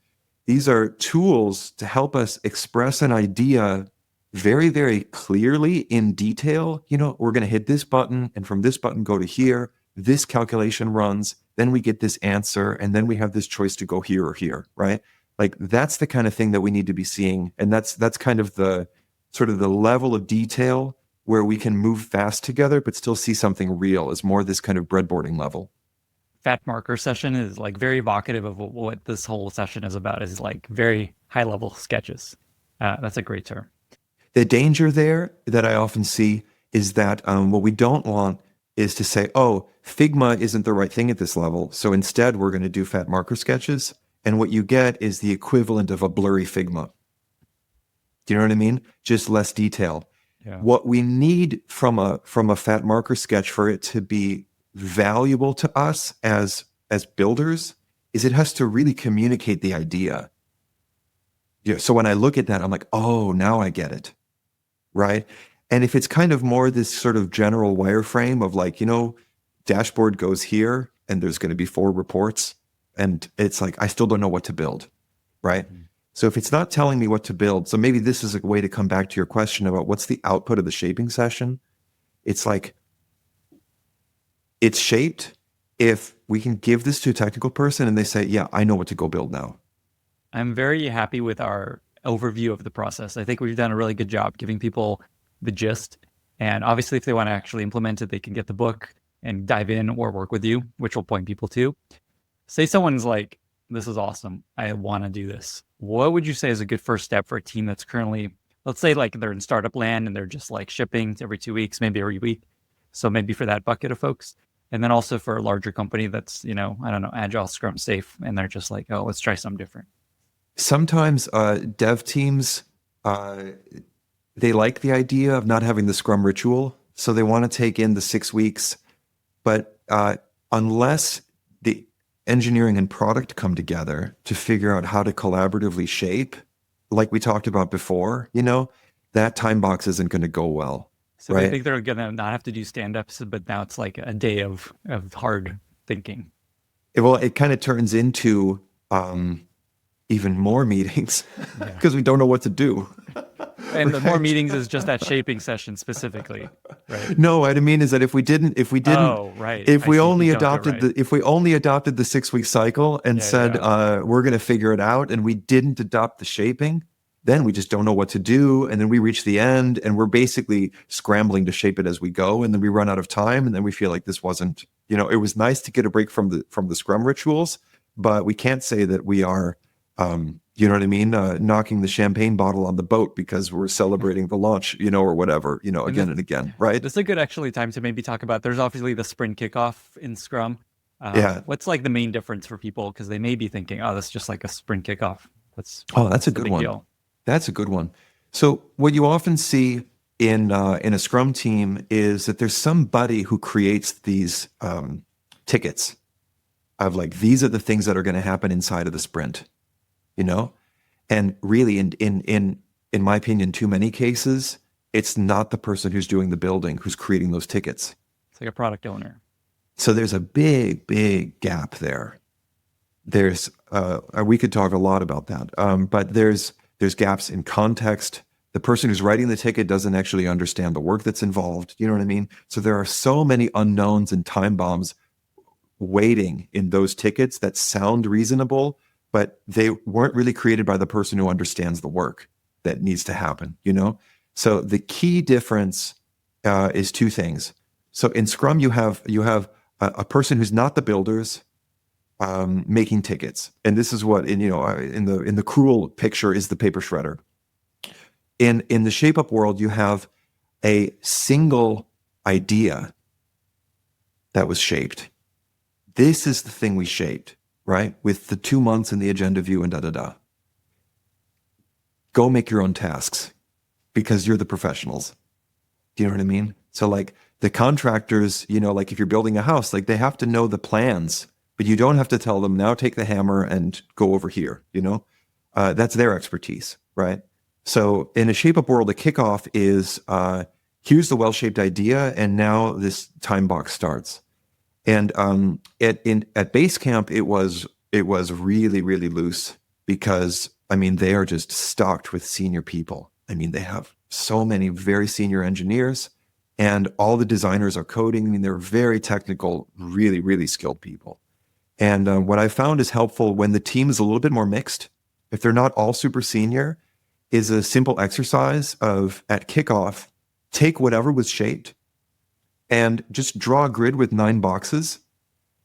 These are tools to help us express an idea very, very clearly in detail. We're going to hit this button, and from this button go to here. This calculation runs, then we get this answer, and then we have this choice to go here or here, right? Like that's the kind of thing that we need to be seeing. And that's kind of the sort of the level of detail where we can move fast together, but still see something real, is more this kind of breadboarding level. Fat marker session is like very evocative of what this whole session is about, is like very high level sketches. That's a great term. The danger there that I often see is that what we don't want is to say, oh, Figma isn't the right thing at this level, so instead we're going to do fat marker sketches. And what you get is the equivalent of a blurry Figma. Do you know what I mean? Just less detail. Yeah. What we need from a fat marker sketch for it to be valuable to us as builders is it has to really communicate the idea. Yeah. So when I look at that, I'm like, oh, now I get it. Right. And if it's kind of more this sort of general wireframe of like, dashboard goes here and there's going to be 4 reports, and it's like, I still don't know what to build. Right. Mm-hmm. So if it's not telling me what to build, so maybe this is a way to come back to your question about what's the output of the shaping session. It's like, it's shaped if we can give this to a technical person and they say, yeah, I know what to go build now. I'm very happy with our overview of the process. I think we've done a really good job giving people the gist. And obviously, if they want to actually implement it, they can get the book and dive in or work with you, which will point people to. Say someone's like, this is awesome, I want to do this. What would you say is a good first step for a team that's currently, let's say like they're in startup land and they're just like shipping every 2 weeks, maybe every week. So maybe for that bucket of folks. And then also for a larger company that's, I don't know, Agile, Scrum, safe, and they're just like, oh, let's try something different. Sometimes dev teams, they like the idea of not having the Scrum ritual. So they want to take in the 6 weeks. But unless the engineering and product come together to figure out how to collaboratively shape, like we talked about before, that time box isn't going to go well. So right? They think they're going to not have to do stand-ups, but now it's like a day of hard thinking. Well, it kind of turns into even more meetings because we don't know what to do. And the more meetings is just that shaping session specifically, right? No, what I mean is that if we only adopted the 6 week cycle and said we're going to figure it out, and we didn't adopt the shaping, then we just don't know what to do. And then we reach the end and we're basically scrambling to shape it as we go. And then we run out of time. And then we feel like this wasn't, it was nice to get a break from the Scrum rituals, but we can't say that we are, you know what I mean? Knocking the champagne bottle on the boat because we're celebrating the launch, or whatever, again and again, right? It's a good actually time to maybe talk about, there's obviously the sprint kickoff in Scrum. What's like the main difference for people? Because they may be thinking, oh, that's just like a sprint kickoff. That's a good one. Deal. That's a good one. So what you often see in a Scrum team is that there's somebody who creates these tickets of like, these are the things that are going to happen inside of the sprint, you know? And really, in my opinion, too many cases, it's not the person who's doing the building who's creating those tickets. It's like a product owner. So there's a big, big gap there. There's we could talk a lot about that, but there's gaps in context. The person who's writing the ticket doesn't actually understand the work that's involved. You know what I mean? So there are so many unknowns and time bombs waiting in those tickets that sound reasonable, but they weren't really created by the person who understands the work that needs to happen, you know? So the key difference is two things. So in Scrum, you have a person who's not the builders making tickets, and this is what in the cruel picture is the paper shredder. In the shape up world, you have a single idea that was shaped. This is the thing we shaped, right? With the 2 months and the agenda view and da-da-da. Go make your own tasks because you're the professionals. Do you know what I mean? So like the contractors, like if you're building a house, like they have to know the plans, but you don't have to tell them, now take the hammer and go over here, That's their expertise, right? So in a shape up world, a kickoff is, here's the well-shaped idea, and now this time box starts. And at Basecamp, it was really, really loose because, they are just stocked with senior people. They have so many very senior engineers, and all the designers are coding. They're very technical, really, really skilled people. And what I found is helpful when the team is a little bit more mixed, if they're not all super senior, is a simple exercise of, at kickoff, take whatever was shaped and just draw a grid with 9 boxes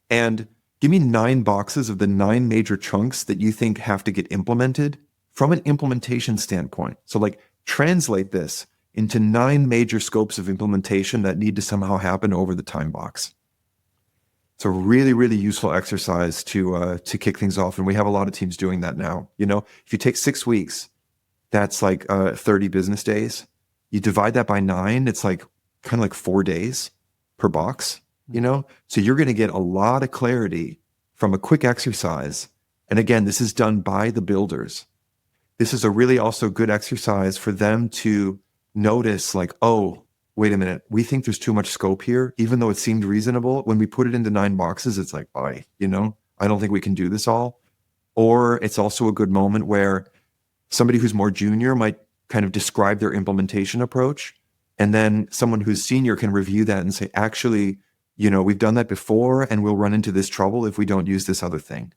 and give me 9 boxes of the 9 major chunks that you think have to get implemented from an implementation standpoint. So like translate this into 9 major scopes of implementation that need to somehow happen over the time box. It's a really, really useful exercise to kick things off. And we have a lot of teams doing that now. If you take 6 weeks, that's like 30 business days. You divide that by 9, it's like kind of like 4 days per box, So you're going to get a lot of clarity from a quick exercise. And again, this is done by the builders. This is a really also good exercise for them to notice like, oh, wait a minute, we think there's too much scope here, even though it seemed reasonable. When we put it into 9 boxes, it's like, I don't think we can do this all. Or it's also a good moment where somebody who's more junior might kind of describe their implementation approach. And then someone who's senior can review that and say, actually, we've done that before and we'll run into this trouble if we don't use this other thing,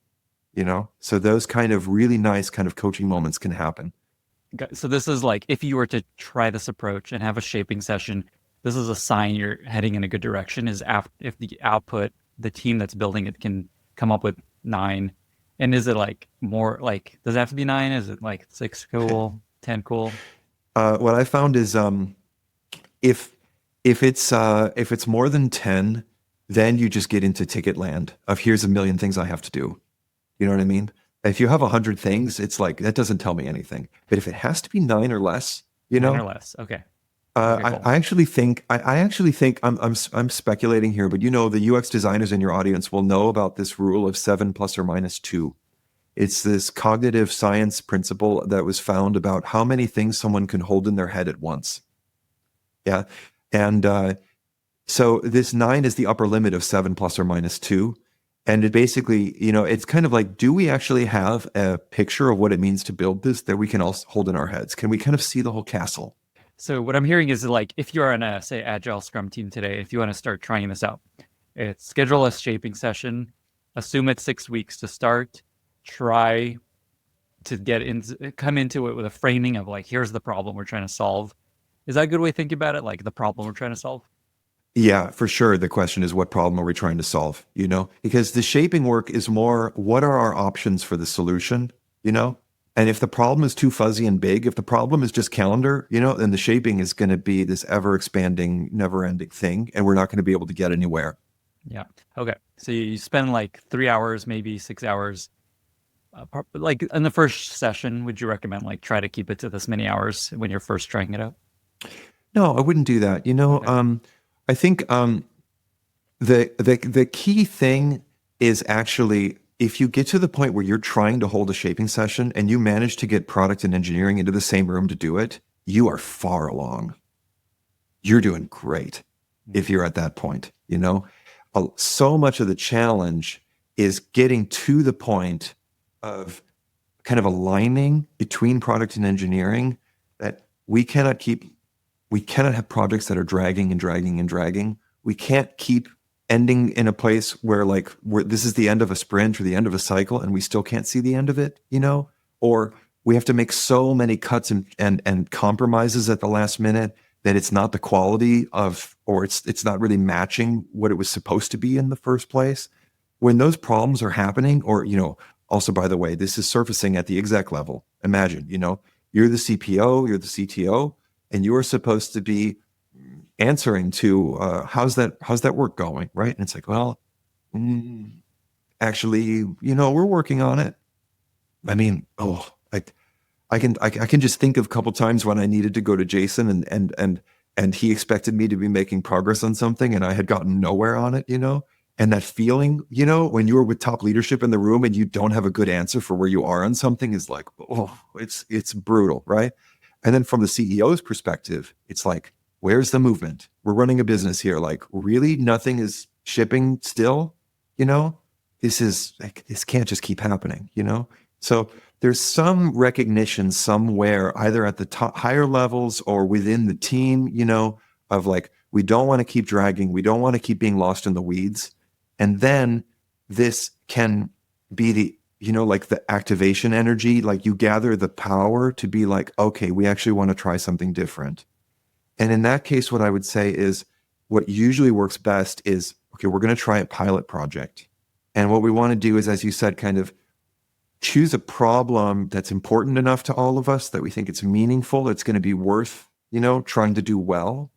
So those kind of really nice kind of coaching moments can happen. So this is like, if you were to try this approach and have a shaping session, this is a sign you're heading in a good direction, is if the output, the team that's building it can come up with 9. And is it like more like, does it have to be 9? Is it like 6 cool, 10 cool? What I found is if it's more than 10, then you just get into ticket land of here's a million things I have to do. You know what I mean? If you have 100 things, it's like, that doesn't tell me anything. But if it has to be 9 or less, 9 or less, okay. Okay, cool. I actually think I'm speculating here, but the UX designers in your audience will know about this rule of 7 plus or minus 2. It's this cognitive science principle that was found about how many things someone can hold in their head at once. Yeah. And so this 9 is the upper limit of 7 plus or minus 2. And it basically, it's kind of like, do we actually have a picture of what it means to build this that we can all hold in our heads? Can we kind of see the whole castle? So what I'm hearing is like, if you're on a, say, Agile Scrum team today, if you want to start trying this out, it's schedule a shaping session, assume it's 6 weeks to start, try to come into it with a framing of like, here's the problem we're trying to solve. Is that a good way to think about it? Like the problem we're trying to solve? Yeah, for sure. The question is, what problem are we trying to solve? Because the shaping work is more, what are our options for the solution? And if the problem is too fuzzy and big, if the problem is just calendar, then the shaping is going to be this ever expanding, never ending thing. And we're not going to be able to get anywhere. Yeah. Okay. So you spend like 3 hours, maybe 6 hours Like in the first session, would you recommend like try to keep it to this many hours when you're first trying it out? No, I wouldn't do that. Okay. I think the key thing is actually if you get to the point where you're trying to hold a shaping session and you manage to get product and engineering into the same room to do it, you are far along. You're doing great if you're at that point, you know? So much of the challenge is getting to the point of kind of aligning between product and engineering that we cannot have projects that are dragging and dragging and dragging. We can't keep ending in a place where this is the end of a sprint or the end of a cycle and we still can't see the end of it, you know? Or we have to make so many cuts and compromises at the last minute that it's not the quality of, or it's not really matching what it was supposed to be in the first place. When those problems are happening, or, also, by the way, this is surfacing at the exec level. Imagine, you're the CPO, you're the CTO, and you are supposed to be answering to how's that work going, right? And it's like, well, actually, we're working on it. I mean, I can just think of a couple times when I needed to go to Jason and he expected me to be making progress on something and I had gotten nowhere on it, And that feeling, when you are with top leadership in the room and you don't have a good answer for where you are on something is like, oh, it's brutal, right? And then from the CEO's perspective, it's like, where's the movement? We're running a business here. Like, really, nothing is shipping still, this can't just keep happening, So there's some recognition somewhere, either at the top, higher levels or within the team, of like, we don't want to keep dragging. We don't want to keep being lost in the weeds. And then this can be like the activation energy, like you gather the power to be like, okay, we actually want to try something different. And in that case, what I would say is what usually works best is, okay, we're going to try a pilot project. And what we want to do is, as you said, kind of choose a problem that's important enough to all of us that we think it's meaningful, it's going to be worth, trying to do well.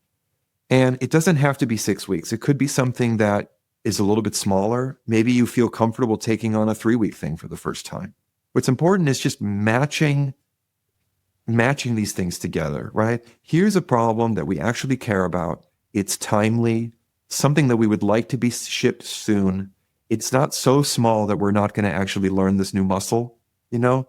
And it doesn't have to be 6 weeks. It could be something that is a little bit smaller. Maybe you feel comfortable taking on a 3-week thing for the first time. What's important is just matching these things together, right? Here's a problem that we actually care about. It's timely, something that we would like to be shipped soon. It's not so small that we're not going to actually learn this new muscle, and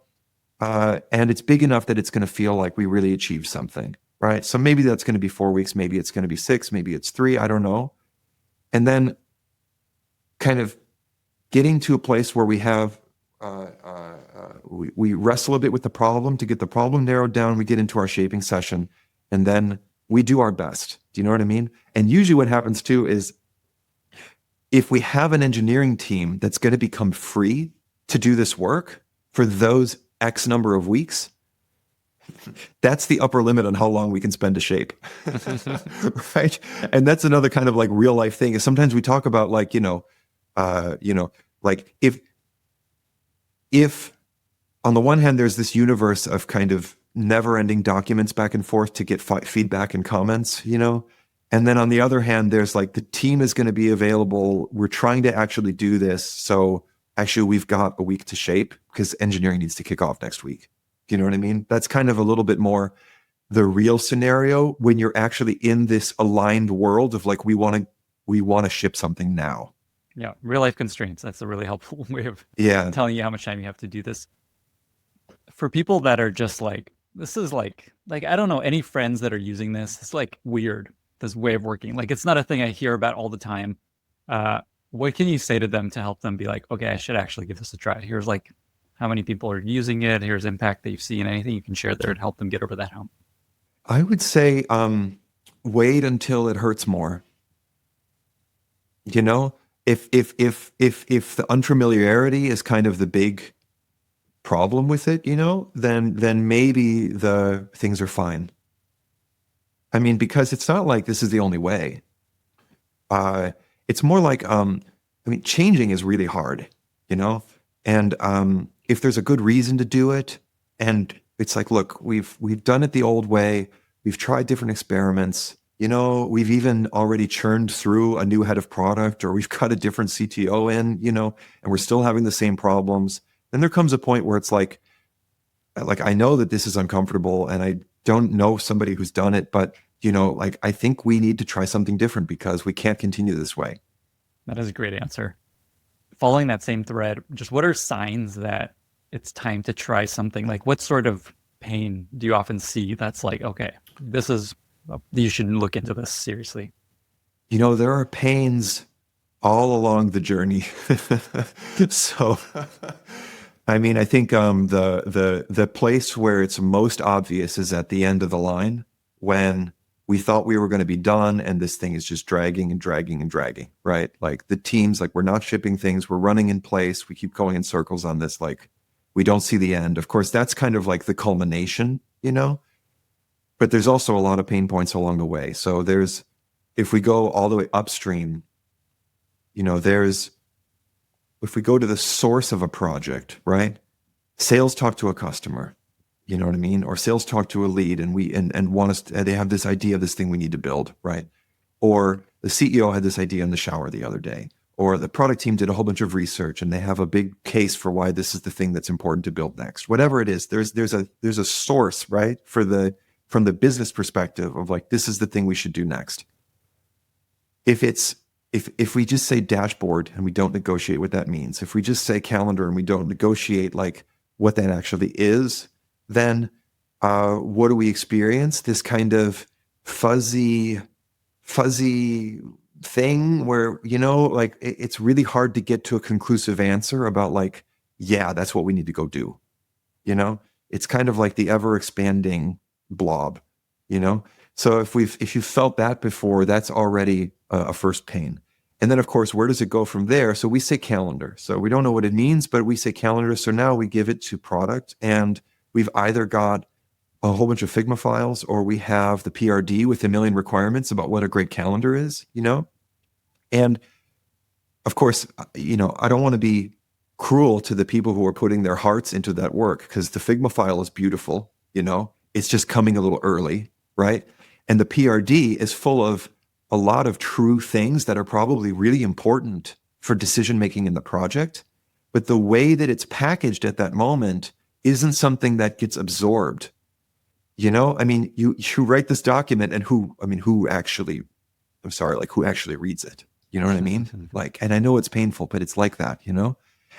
it's big enough that it's going to feel like we really achieved something, right? So maybe that's going to be 4 weeks, maybe it's going to be 6, maybe it's 3, I don't know. And then kind of getting to a place where we have, we wrestle a bit with the problem to get the problem narrowed down, we get into our shaping session, and then we do our best. Do you know what I mean? And usually what happens too is, if we have an engineering team that's going to become free to do this work for those X number of weeks, that's the upper limit on how long we can spend to shape. Right? And that's another kind of like real life thing is sometimes we talk about like, like if on the one hand, there's this universe of kind of never ending documents back and forth to get feedback and comments, and then on the other hand, there's like the team is going to be available. We're trying to actually do this. So actually we've got a week to shape because engineering needs to kick off next week. Do you know what I mean? That's kind of a little bit more the real scenario when you're actually in this aligned world of like, we want to ship something now. Yeah. Real life constraints. That's a really helpful way of telling you how much time you have to do this. For people that are just like, this is like, I don't know any friends that are using this. It's like weird. This way of working. Like, it's not a thing I hear about all the time. What can you say to them to help them be like, okay, I should actually give this a try? Here's like how many people are using it. Here's impact that you've seen. Anything you can share there to help them get over that hump? I would say wait until it hurts more. If the unfamiliarity is kind of the big problem with it, then maybe the things are fine. I mean, because it's not like this is the only way. It's more like, changing is really hard, and if there's a good reason to do it, and it's like, look, we've done it the old way. We've tried different experiments. We've even already churned through a new head of product, or we've got a different CTO in, and we're still having the same problems. Then there comes a point where it's like I know that this is uncomfortable and I don't know somebody who's done it, but like I think we need to try something different because we can't continue this way. That is a great answer. Following that same thread, just what are signs that it's time to try something? Like what sort of pain do you often see that's like, okay, you should look into this seriously? There are pains all along the journey. So, I mean, I think the place where it's most obvious is at the end of the line when we thought we were going to be done and this thing is just dragging and dragging and dragging, right? Like the teams, like we're not shipping things, we're running in place, we keep going in circles on this, like we don't see the end. Of course, that's kind of like the culmination, but there's also a lot of pain points along the way. So if we go all the way upstream, if we go to the source of a project, right? Sales talk to a customer, you know what I mean? Or sales talk to a lead and want us they have this idea of this thing we need to build, right? Or the CEO had this idea in the shower the other day, or the product team did a whole bunch of research and they have a big case for why this is the thing that's important to build next. Whatever it is, there's a source, right? From the business perspective of like, this is the thing we should do next. If we just say dashboard and we don't negotiate what that means, if we just say calendar and we don't negotiate like what that actually is, then what do we experience? This kind of fuzzy thing where, like it's really hard to get to a conclusive answer about like, yeah, that's what we need to go do. It's kind of like the ever expanding blob, So if you felt that before, that's already a first pain. And then, of course, where does it go from there? So we say calendar. So we don't know what it means, but we say calendar. So now we give it to product, and we've either got a whole bunch of Figma files or we have the PRD with a million requirements about what a great calendar is, And of course, I don't want to be cruel to the people who are putting their hearts into that work because the Figma file is beautiful, It's just coming a little early, right? And the PRD is full of a lot of true things that are probably really important for decision-making in the project. But the way that it's packaged at that moment isn't something that gets absorbed. I mean, you write this document and who actually reads it? You know what I mean? Like, and I know it's painful, but it's like that,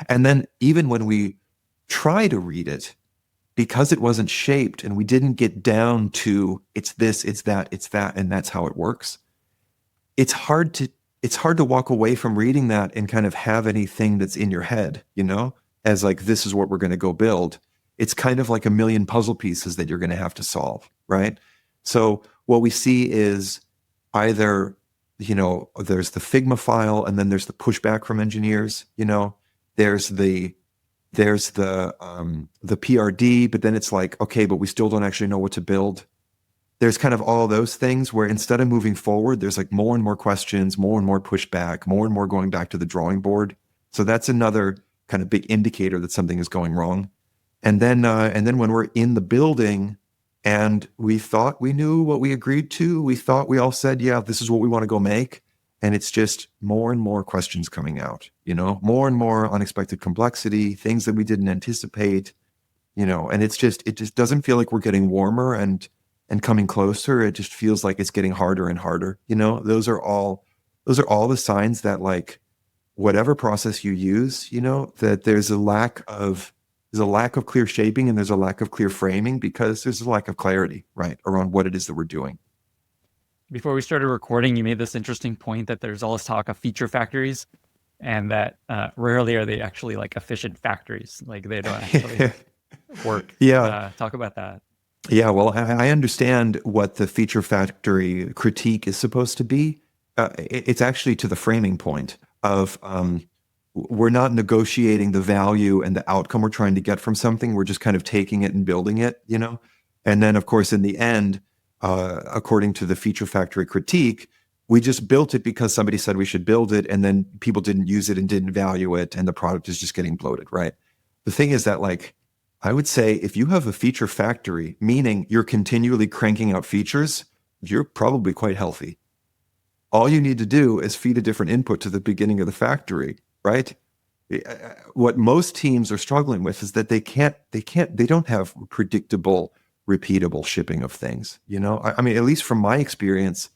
And then even when we try to read it, because it wasn't shaped and we didn't get down to it's this, it's that, and that's how it works. It's hard to walk away from reading that and kind of have anything that's in your head, as like, this is what we're going to go build. It's kind of like a million puzzle pieces that you're going to have to solve, right? So what we see is either, there's the Figma file and then there's the pushback from engineers, there's the PRD, but then it's like, okay, but we still don't actually know what to build. There's kind of all those things where instead of moving forward, there's like more and more questions, more and more pushback, more and more going back to the drawing board. So that's another kind of big indicator that something is going wrong. And then when we're in the building and we thought we knew what we agreed to, we thought we all said, yeah, this is what we want to go make. And it's just more and more questions coming out, more and more unexpected complexity, things that we didn't anticipate, and it just doesn't feel like we're getting warmer and coming closer. It just feels like it's getting harder and harder. Those are all the signs that like whatever process you use, that there's a lack of clear shaping and there's a lack of clear framing because there's a lack of clarity, right, around what it is that we're doing. Before we started recording, you made this interesting point that there's all this talk of feature factories and that rarely are they actually like efficient factories. Like they don't actually work. Yeah. Talk about that. Yeah, well, I understand what the feature factory critique is supposed to be. It's actually to the framing point of we're not negotiating the value and the outcome we're trying to get from something. We're just kind of taking it and building it, And then, of course, in the end, according to the feature factory critique, we just built it because somebody said we should build it, and then people didn't use it and didn't value it, and the product is just getting bloated, right? The thing is that, like, I would say if you have a feature factory, meaning you're continually cranking out features, you're probably quite healthy. All you need to do is feed a different input to the beginning of the factory, right? What most teams are struggling with is that they don't have predictable, repeatable shipping of things. I mean, at least from my experience,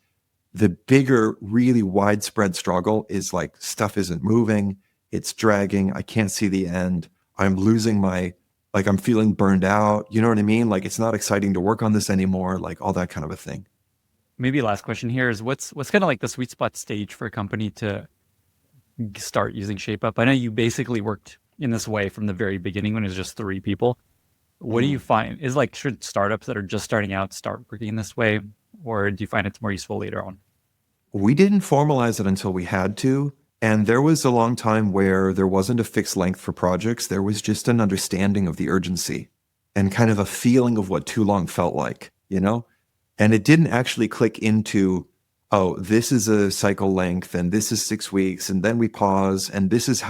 the bigger, really widespread struggle is like stuff isn't moving, it's dragging, I can't see the end, I'm losing like I'm feeling burned out. You know what I mean? Like it's not exciting to work on this anymore, like all that kind of a thing. Maybe last question here is what's kind of like the sweet spot stage for a company to start using ShapeUp? I know you basically worked in this way from the very beginning when it was just 3 people. What do you find is like, should startups that are just starting out start working in this way, or do you find it's more useful later on? We didn't formalize it until we had to. And there was a long time where there wasn't a fixed length for projects. There was just an understanding of the urgency and kind of a feeling of what too long felt like, you know? And it didn't actually click into, oh, this is a cycle length and this is 6 weeks. And then we pause. And this is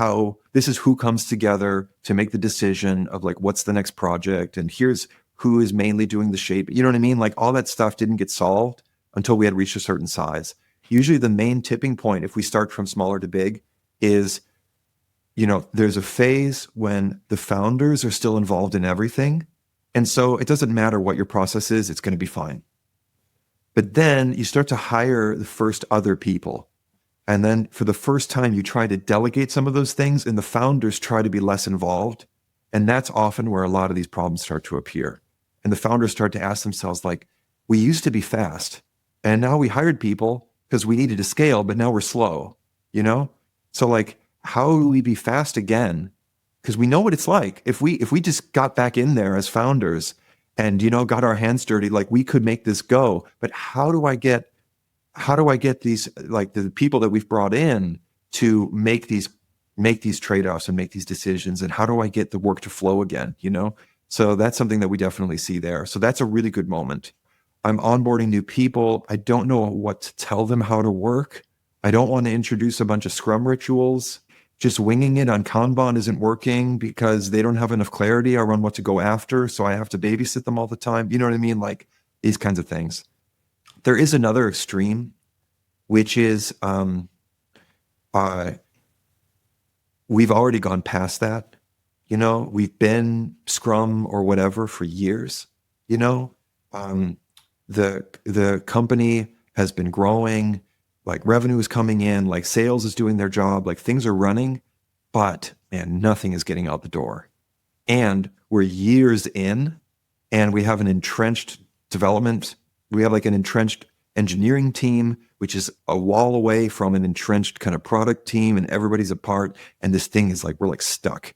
who comes together to make the decision of like, what's the next project? And here's who is mainly doing the shape. You know what I mean? Like all that stuff didn't get solved until we had reached a certain size. Usually the main tipping point, if we start from smaller to big, is, there's a phase when the founders are still involved in everything. And so it doesn't matter what your process is, it's going to be fine. But then you start to hire the first other people. And then for the first time, you try to delegate some of those things and the founders try to be less involved. And that's often where a lot of these problems start to appear. And the founders start to ask themselves, like, we used to be fast and now we hired people because we needed to scale, but now we're slow, So like, how will we be fast again? Because we know what it's like. If we just got back in there as founders and, got our hands dirty, like we could make this go. But how do I get these, like the people that we've brought in to make these trade-offs and make these decisions? And how do I get the work to flow again? So that's something that we definitely see there. So that's a really good moment. I'm onboarding new people. I don't know what to tell them how to work. I don't want to introduce a bunch of Scrum rituals. Just winging it on Kanban isn't working because they don't have enough clarity around what to go after. So I have to babysit them all the time. You know what I mean? Like these kinds of things. There is another extreme, which is we've already gone past that. We've been Scrum or whatever for years. The company has been growing, like revenue is coming in, like sales is doing their job, like things are running, but man, nothing is getting out the door. And we're years in and we have an entrenched development. We have like an entrenched engineering team, which is a wall away from an entrenched kind of product team and everybody's apart. And this thing is like, we're like stuck.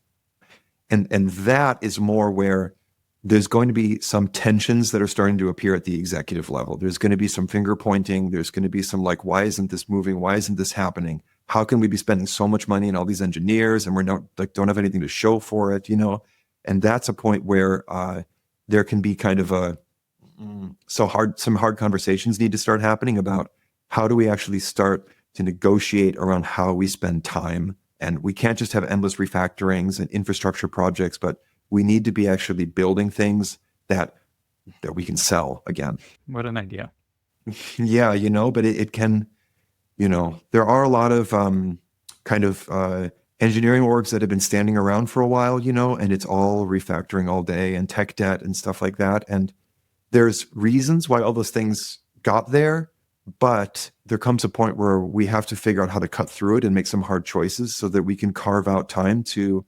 And that is more where there's going to be some tensions that are starting to appear at the executive level. There's going to be some finger pointing. There's going to be some like, why isn't this moving? Why isn't this happening? How can we be spending so much money on all these engineers and we're not like, don't have anything to show for it, And that's a point where there can be kind of some hard conversations need to start happening about how do we actually start to negotiate around how we spend time. And we can't just have endless refactorings and infrastructure projects, but we need to be actually building things that we can sell again. What an idea. Yeah, but it can, there are a lot of kind of engineering orgs that have been standing around for a while, and it's all refactoring all day and tech debt and stuff like that. And there's reasons why all those things got there, but there comes a point where we have to figure out how to cut through it and make some hard choices so that we can carve out time to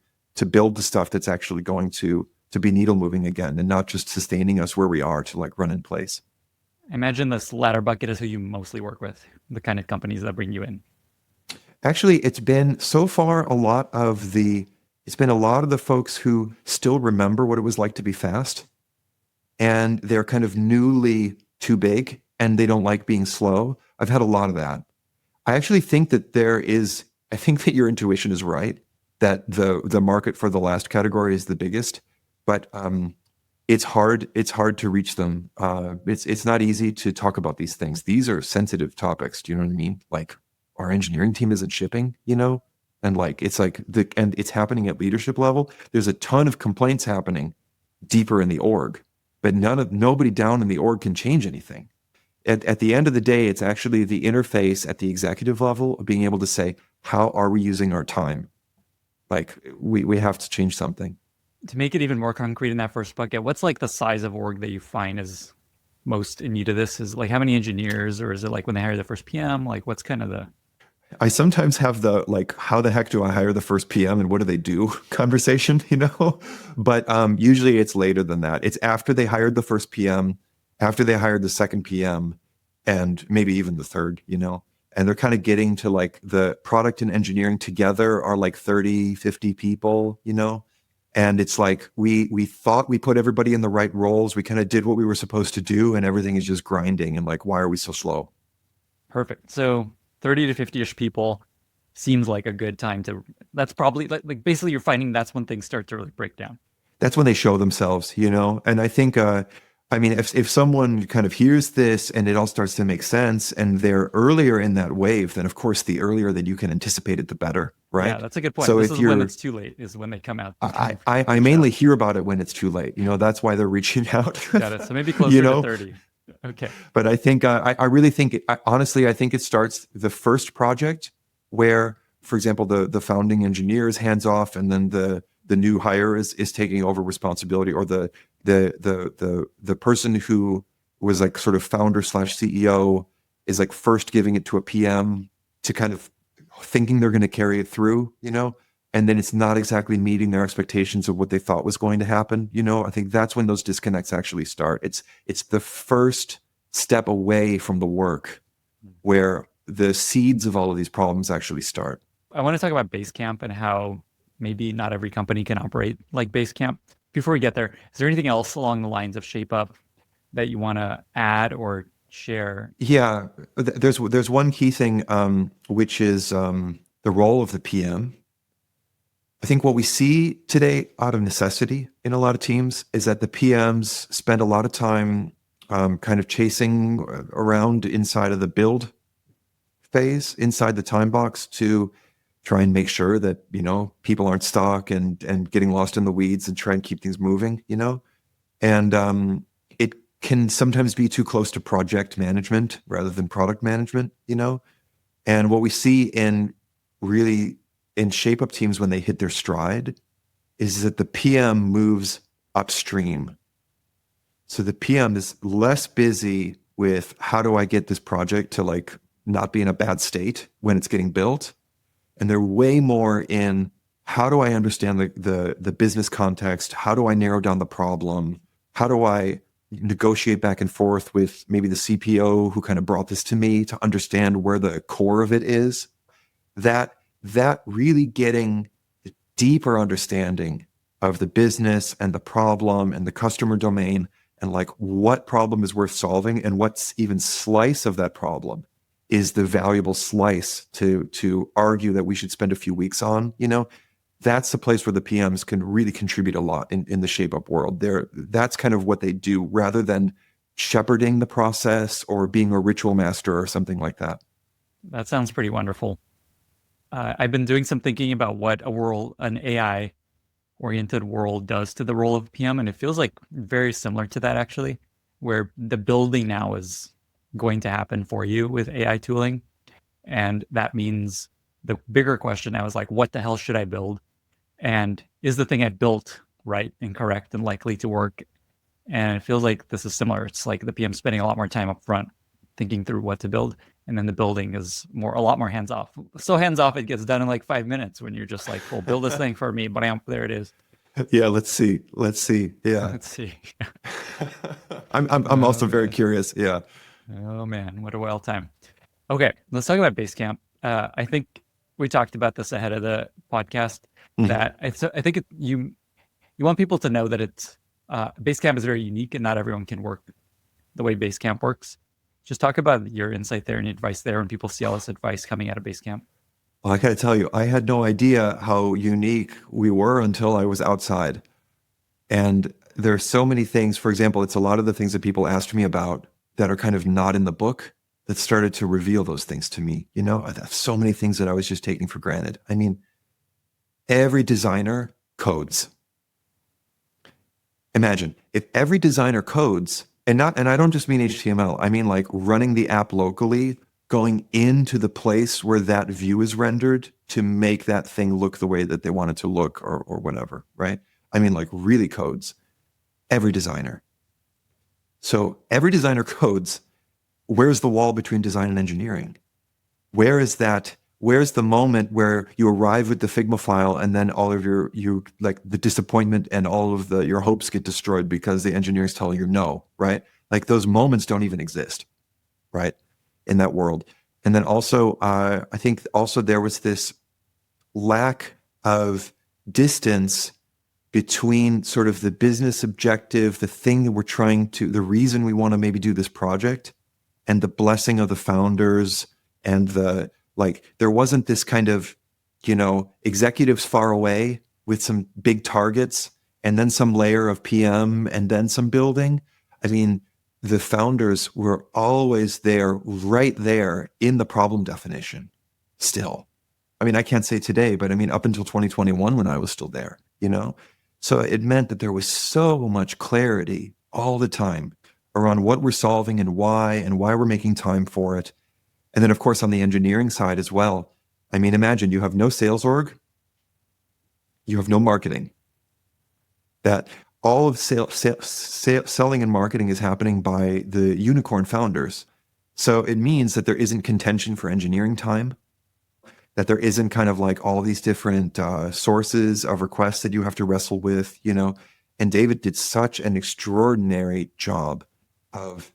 build the stuff that's actually going to be needle moving again and not just sustaining us where we are to like run in place. I imagine this latter bucket is who you mostly work with, the kind of companies that bring you in. Actually, it's been so far a lot of the folks who still remember what it was like to be fast and they're kind of newly too big and they don't like being slow. I've had a lot of that. I actually think that I think that your intuition is right, that the market for the last category is the biggest, but it's hard to reach them. It's not easy to talk about these things. These are sensitive topics. Do you know what I mean? Like our engineering team isn't shipping, and like it's like and it's happening at leadership level. There's a ton of complaints happening deeper in the org, but nobody down in the org can change anything. At the end of the day, it's actually the interface at the executive level of being able to say, how are we using our time? Like we have to change something. To make it even more concrete in that first bucket, what's like the size of org that you find is most in need of this? Is like how many engineers, or is it like when they hire the first PM? Like what's kind of the I sometimes have the like, how the heck do I hire the first PM and what do they do conversation, But usually it's later than that. It's after they hired the first PM, after they hired the second PM, and maybe even the third. And they're kind of getting to like the product and engineering together are like 30, 50 people. And it's like we thought we put everybody in the right roles. We kind of did what we were supposed to do, and everything is just grinding. And like, why are we so slow? perfect? So 30 to 50-ish people seems like a good time to. That's probably like basically you're finding that's when things start to really break down. That's when they show themselves. And I think, I mean, if someone kind of hears this and it all starts to make sense and they're earlier in that wave, then of course, the earlier that you can anticipate it, the better, right? Yeah, that's a good point. So This if is when you're, it's too late, is when they come out. I mainly hear about it when it's too late. That's why they're reaching out. Got it. So maybe closer to 30. Okay. But I think, I really think, honestly, I think it starts the first project where, for example, the founding engineer is hands off, and then the new hire is taking over responsibility, or the person who was like sort of founder / CEO is like first giving it to a PM to kind of thinking they're going to carry it through. And then it's not exactly meeting their expectations of what they thought was going to happen. I think that's when those disconnects actually start. It's the first step away from the work where the seeds of all of these problems actually start. I want to talk about Basecamp and how maybe not every company can operate like Basecamp. Before we get there, is there anything else along the lines of Shape Up that you want to add or share? Yeah, there's one key thing, which is the role of the PM. I think what we see today out of necessity in a lot of teams is that the PMs spend a lot of time kind of chasing around inside of the build phase, inside the time box, to try and make sure that, people aren't stuck and getting lost in the weeds, and try and keep things moving. And it can sometimes be too close to project management rather than product management. And what we see in Shape Up teams when they hit their stride is that the PM moves upstream. So the PM is less busy with how do I get this project to like not be in a bad state when it's getting built. And they're way more in how do I understand the business context? How do I narrow down the problem? How do I negotiate back and forth with maybe the CPO who kind of brought this to me to understand where the core of it is? That really getting the deeper understanding of the business and the problem and the customer domain, and like what problem is worth solving and what's even slice of that problem is the valuable slice to argue that we should spend a few weeks on. That's the place where the PMs can really contribute a lot in the Shape Up world. That's kind of what they do, rather than shepherding the process or being a ritual master or something like that. That sounds pretty wonderful. I've been doing some thinking about what an AI-oriented world does to the role of PM, and it feels like very similar to that, actually, where the building now is going to happen for you with AI tooling. And that means the bigger question now is like, what the hell should I build? And is the thing I built right and correct and likely to work? And it feels like this is similar. It's like the PM spending a lot more time up front thinking through what to build. And then the building is a lot more hands off. So hands off, it gets done in like 5 minutes when you're just like, well, build this thing for me, bam, there it is. Yeah, let's see. Yeah. Let's see. I'm also very curious. Yeah. Oh man, what a wild time. Okay, let's talk about Basecamp. I think we talked about this ahead of the podcast. That I think you want people to know that it's Basecamp is very unique, and not everyone can work the way Basecamp works. Just talk about your insight there and advice there when people see all this advice coming out of Basecamp. Well, I got to tell you, I had no idea how unique we were until I was outside. And there's so many things. For example, it's a lot of the things that people asked me about that are kind of not in the book that started to reveal those things to me. So many things that I was just taking for granted. I mean, every designer codes. Imagine if every designer codes, and I don't just mean HTML, I mean like running the app locally going into the place where that view is rendered to make that thing look the way that they want it to look or whatever, right? I mean, like really codes. Every designer. So every designer codes. Where's the wall between design and engineering? Where is that? Where's the moment where you arrive with the Figma file and then all of you like the disappointment and all of your hopes get destroyed because the engineers tell you no, right? Like those moments don't even exist, right? In that world. And then also, I think also there was this lack of distance between sort of the business objective, the thing that we're trying to, the reason we want to maybe do this project, and the blessing of the founders, and the like, there wasn't this kind of, executives far away with some big targets and then some layer of PM and then some building. I mean, the founders were always there, right there in the problem definition still. I mean, I can't say today, but I mean, up until 2021 when I was still there, So it meant that there was so much clarity all the time around what we're solving and why we're making time for it. And then, of course, on the engineering side as well. I mean, imagine you have no sales org, you have no marketing. That all of selling and marketing is happening by the unicorn founders. So it means that there isn't contention for engineering time, that there isn't kind of like all these different sources of requests that you have to wrestle with, And David did such an extraordinary job of,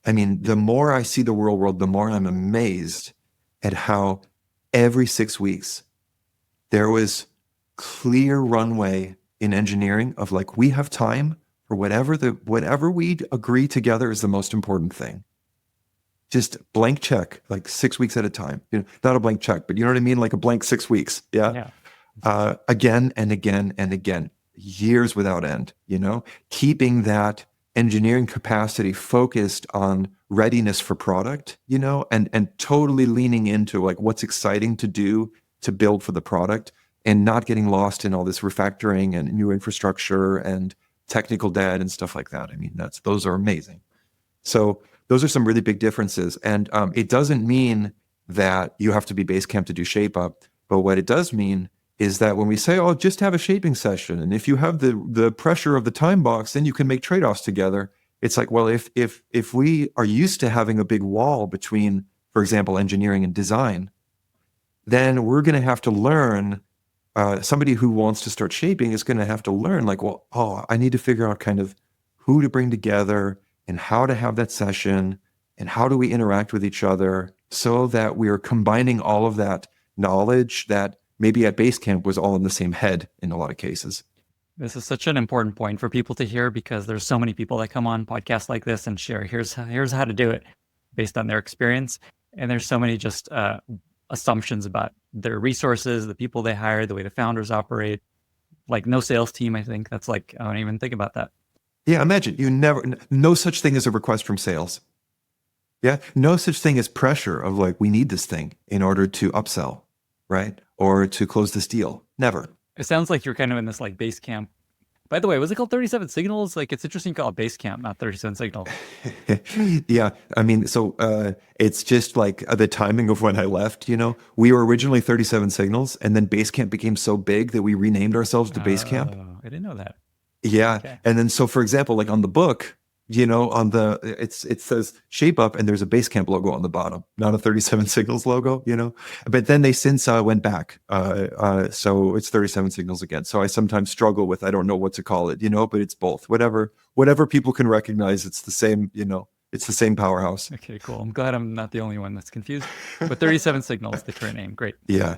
I mean, the more I see the real world, the more I'm amazed at how every 6 weeks there was clear runway in engineering of like, we have time for whatever we agree together is the most important thing. Just blank check, like 6 weeks at a time. Not a blank check, but you know what I mean? Like a blank 6 weeks. Yeah. Again and again and again, years without end, keeping that engineering capacity focused on readiness for product, and totally leaning into like what's exciting to do to build for the product and not getting lost in all this refactoring and new infrastructure and technical debt and stuff like that. I mean, those are amazing. So those are some really big differences. And it doesn't mean that you have to be Basecamp to do shape up. But what it does mean is that when we say, oh, just have a shaping session, and if you have the pressure of the time box, then you can make trade-offs together. It's like, well, if we are used to having a big wall between, for example, engineering and design, then we're going to have to learn, somebody who wants to start shaping is going to have to learn like, well, I need to figure out kind of who to bring together and how to have that session and how do we interact with each other so that we are combining all of that knowledge that maybe at Basecamp was all in the same head in a lot of cases. This is such an important point for people to hear because there's so many people that come on podcasts like this and share, here's how to do it based on their experience. And there's so many just assumptions about their resources, the people they hire, the way the founders operate, like no sales team. I think that's like, I don't even think about that. Yeah, imagine no such thing as a request from sales. Yeah, no such thing as pressure of like, we need this thing in order to upsell, right? Or to close this deal. Never. It sounds like you're kind of in this like Basecamp. By the way, was it called 37 Signals? Like, it's interesting to call it Basecamp, not 37 Signals. Yeah, I mean, so it's just like the timing of when I left, We were originally 37 Signals, and then Basecamp became so big that we renamed ourselves to Basecamp. I didn't know that. Yeah. Okay. And then, so for example, like on the book, it says Shape Up and there's a Basecamp logo on the bottom, not a 37 Signals logo, But then they since went back. So it's 37 Signals again. So I sometimes struggle with, I don't know what to call it, but it's both. Whatever people can recognize, it's the same, it's the same powerhouse. Okay, cool. I'm glad I'm not the only one that's confused. But 37 Signals, the current name. Great. Yeah.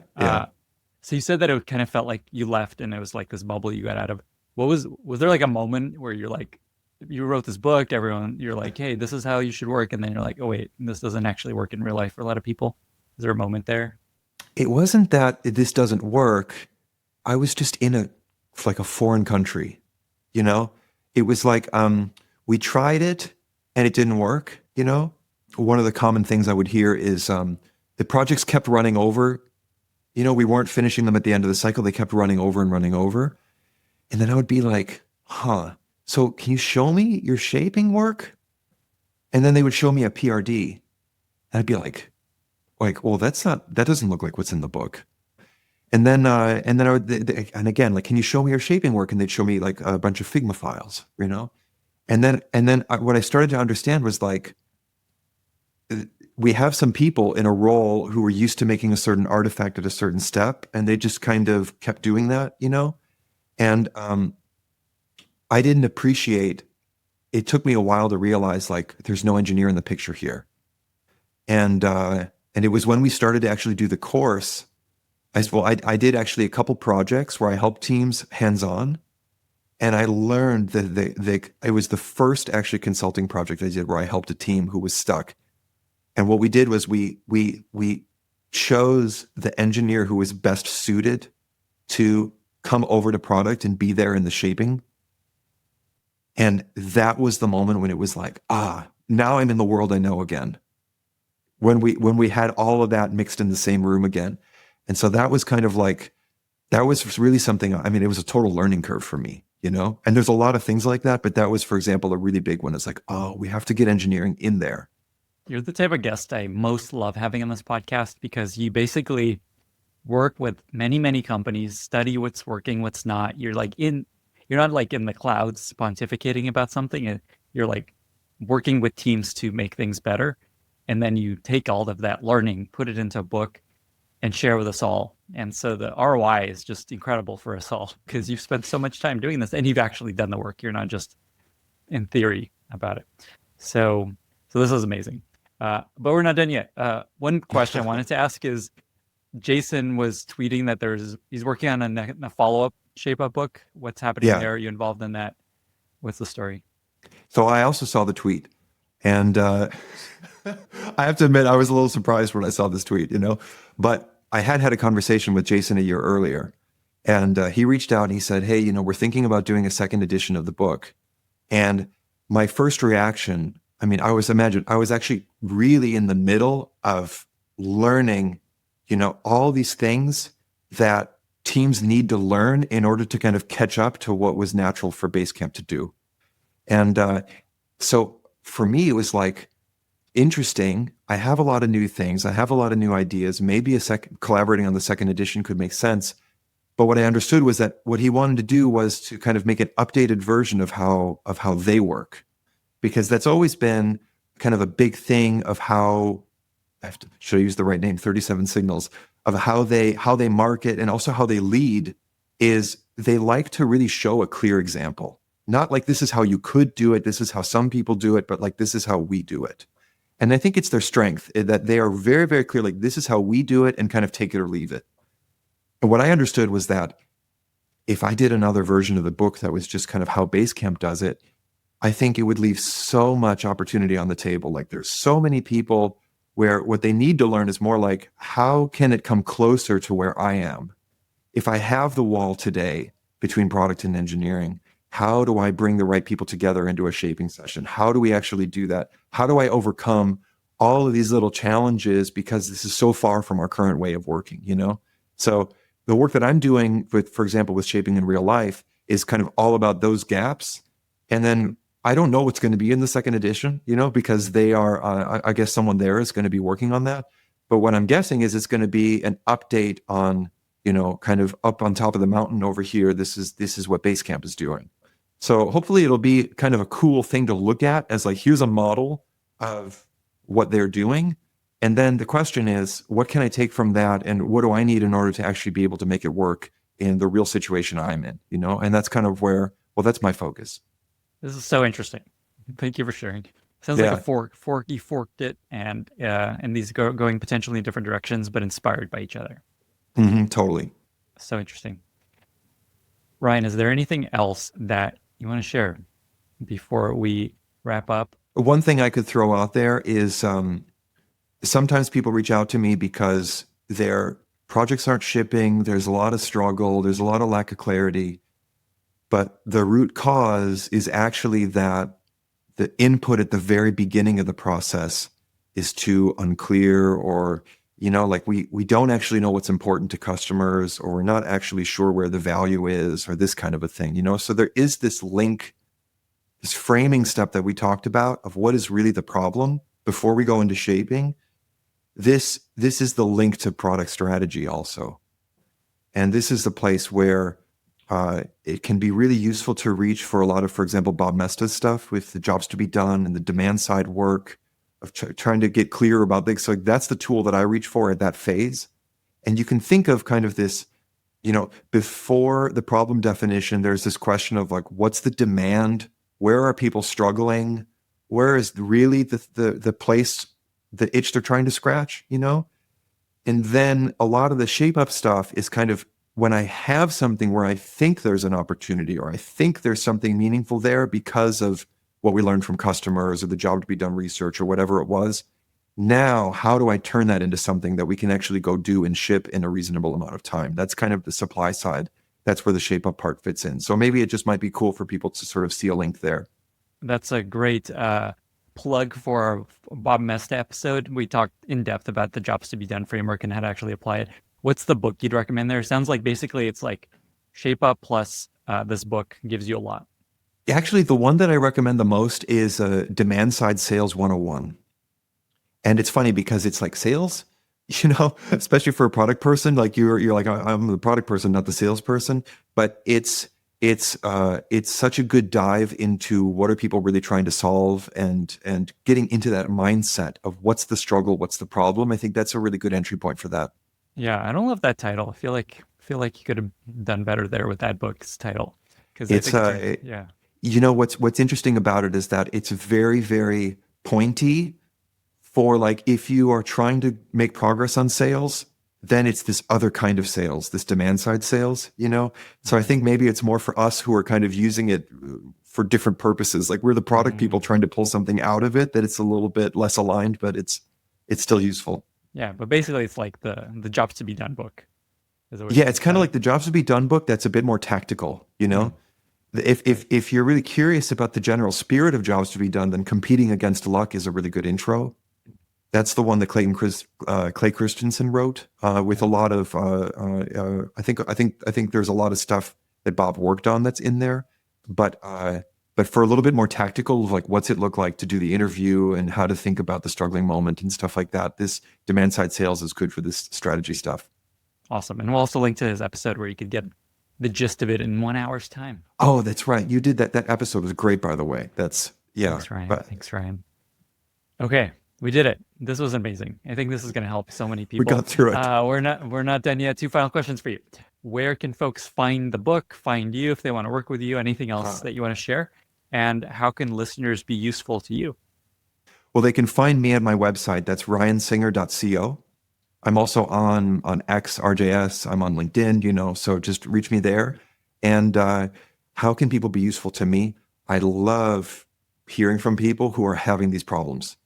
So you said that it kind of felt like you left and it was like this bubble you got out of. Was there like a moment where you're like, you wrote this book, you're like, hey, this is how you should work. And then you're like, oh, wait, this doesn't actually work in real life for a lot of people. Is there a moment there? It wasn't that this doesn't work. I was just in a foreign country, It was like, we tried it and it didn't work, One of the common things I would hear is the projects kept running over. We weren't finishing them at the end of the cycle. They kept running over and running over. And then I would be like, so can you show me your shaping work? And then they would show me a PRD. And I'd be like, like, well, that doesn't look like what's in the book. And then I would, and again, like, can you show me your shaping work? And they'd show me like a bunch of Figma files, you know? What I started to understand was like, we have some people in a role who were used to making a certain artifact at a certain step, and they just kind of kept doing that, you know? And I didn't appreciate, it took me a while to realize like there's no engineer in the picture here. And it was when we started to actually do the course. I did actually a couple projects where I helped teams hands-on, and I learned that it was the first actually consulting project I did where I helped a team who was stuck. And what we did was we chose the engineer who was best suited to come over to product and be there in the shaping. And that was the moment when it was like, now I'm in the world I know again. When we had all of that mixed in the same room again. And so that was kind of like, that was really something, I mean, it was a total learning curve for me, you know? And there's a lot of things like that, but that was, for example, a really big one. It's like, we have to get engineering in there. You're the type of guest I most love having on this podcast because you basically work with many, many companies, study what's working, what's not. You're not like in the clouds pontificating about something. You're like working with teams to make things better. And then you take all of that learning, put it into a book, and share with us all. And so the ROI is just incredible for us all because you've spent so much time doing this and you've actually done the work. You're not just in theory about it. So this is amazing. But we're not done yet. One question I wanted to ask is, Jason was tweeting that he's working on a follow-up Shape Up book. What's happening there? Are you involved in that? What's the story? So I also saw the tweet, and I have to admit, I was a little surprised when I saw this tweet, you know, but I had a conversation with Jason a year earlier, and he reached out and he said, hey, you know, we're thinking about doing a second edition of the book. And my first reaction, I mean, I was actually really in the middle of learning, you know, all these things that teams need to learn in order to kind of catch up to what was natural for Basecamp to do. And so for me, it was like, interesting. I have a lot of new things. I have a lot of new ideas. Maybe collaborating on the second edition could make sense. But what I understood was that what he wanted to do was to kind of make an updated version of how they work, because that's always been kind of a big thing of how, should I use the right name, 37 Signals, of how they market and also how they lead, is they like to really show a clear example. Not like this is how you could do it, this is how some people do it, but like this is how we do it. And I think it's their strength that they are very, very clear, like this is how we do it and kind of take it or leave it. And what I understood was that if I did another version of the book that was just kind of how Basecamp does it, I think it would leave so much opportunity on the table. Like there's so many people where what they need to learn is more like, how can it come closer to where I am? If I have the wall today between product and engineering, how do I bring the right people together into a shaping session? How do we actually do that? How do I overcome all of these little challenges because this is so far from our current way of working, you know? So the work that I'm doing with, for example, with shaping in real life is kind of all about those gaps. And then I don't know what's going to be in the second edition, you know, because they are, I guess someone there is going to be working on that. But what I'm guessing is it's going to be an update on, you know, kind of up on top of the mountain over here. This is what Basecamp is doing. So hopefully it'll be kind of a cool thing to look at as like, here's a model of what they're doing. And then the question is, what can I take from that? And what do I need in order to actually be able to make it work in the real situation I'm in, you know? And that's kind of where, well, that's my focus. This is so interesting. Thank you for sharing. Sounds like a fork. You forked it, and these going potentially in different directions, but inspired by each other. Mm-hmm, totally. So interesting. Ryan, is there anything else that you want to share before we wrap up? One thing I could throw out there is sometimes people reach out to me because their projects aren't shipping. There's a lot of struggle. There's a lot of lack of clarity. But the root cause is actually that the input at the very beginning of the process is too unclear, or, you know, like we don't actually know what's important to customers, or we're not actually sure where the value is, or this kind of a thing, you know? So there is this link, this framing step that we talked about of what is really the problem before we go into shaping. this is the link to product strategy also. And this is the place where it can be really useful to reach for a lot of, for example, Bob Mesta's stuff with the jobs to be done and the demand side work of trying to get clear about things. So that's the tool that I reach for at that phase. And you can think of kind of this, before the problem definition, there's this question of like, what's the demand? Where are people struggling? Where is really the place, the itch they're trying to scratch, And then a lot of the shape up stuff is kind of when I have something where I think there's an opportunity or I think there's something meaningful there because of what we learned from customers or the job to be done research or whatever it was. Now, how do I turn that into something that we can actually go do and ship in a reasonable amount of time? That's kind of the supply side. That's where the shape up part fits in. So maybe it just might be cool for people to sort of see a link there. That's a great plug for our Bob Mesta episode. We talked in depth about the jobs to be done framework and how to actually apply it. What's the book you'd recommend there? Sounds like basically it's like shape up plus this book gives you a lot. Actually, the one that I recommend the most is Demand Side Sales 101. And it's funny because it's like sales, especially for a product person. Like you're like, I'm the product person, not the salesperson. But it's such a good dive into what are people really trying to solve and getting into that mindset of what's the struggle, what's the problem. I think that's a really good entry point for that. Yeah, I don't love that title. I feel like you could have done better there with that book's title. Because it's what's interesting about it is that it's very, very pointy. For like, if you are trying to make progress on sales, then it's this other kind of sales, this demand side sales, So I think maybe it's more for us who are kind of using it for different purposes. Like we're the product people trying to pull something out of it that it's a little bit less aligned, but it's still useful. Yeah, but basically it's like the jobs to be done book. Yeah, it's kind of like the jobs to be done book that's a bit more tactical, If you're really curious about the general spirit of jobs to be done, then Competing Against Luck is a really good intro. That's the one that Clay Christensen wrote with a lot of. I think there's a lot of stuff that Bob worked on that's in there, but for a little bit more tactical, like what's it look like to do the interview and how to think about the struggling moment and stuff like that. This demand side sales is good for this strategy stuff. Awesome, and we'll also link to his episode where you could get the gist of it in 1 hour's time. Oh, that's right. You did that. That episode was great, by the way. Thanks, Ryan. Thanks, Ryan. Okay. We did it. This was amazing. I think this is going to help so many people. We got through it. We're not done yet. 2 final questions for you. Where can folks find the book, find you if they want to work with you, anything else that you want to share? And how can listeners be useful to you? Well, they can find me at my website. That's ryansinger.co. I'm also on X, RJS. I'm on LinkedIn, so just reach me there. And how can people be useful to me? I love hearing from people who are having these problems.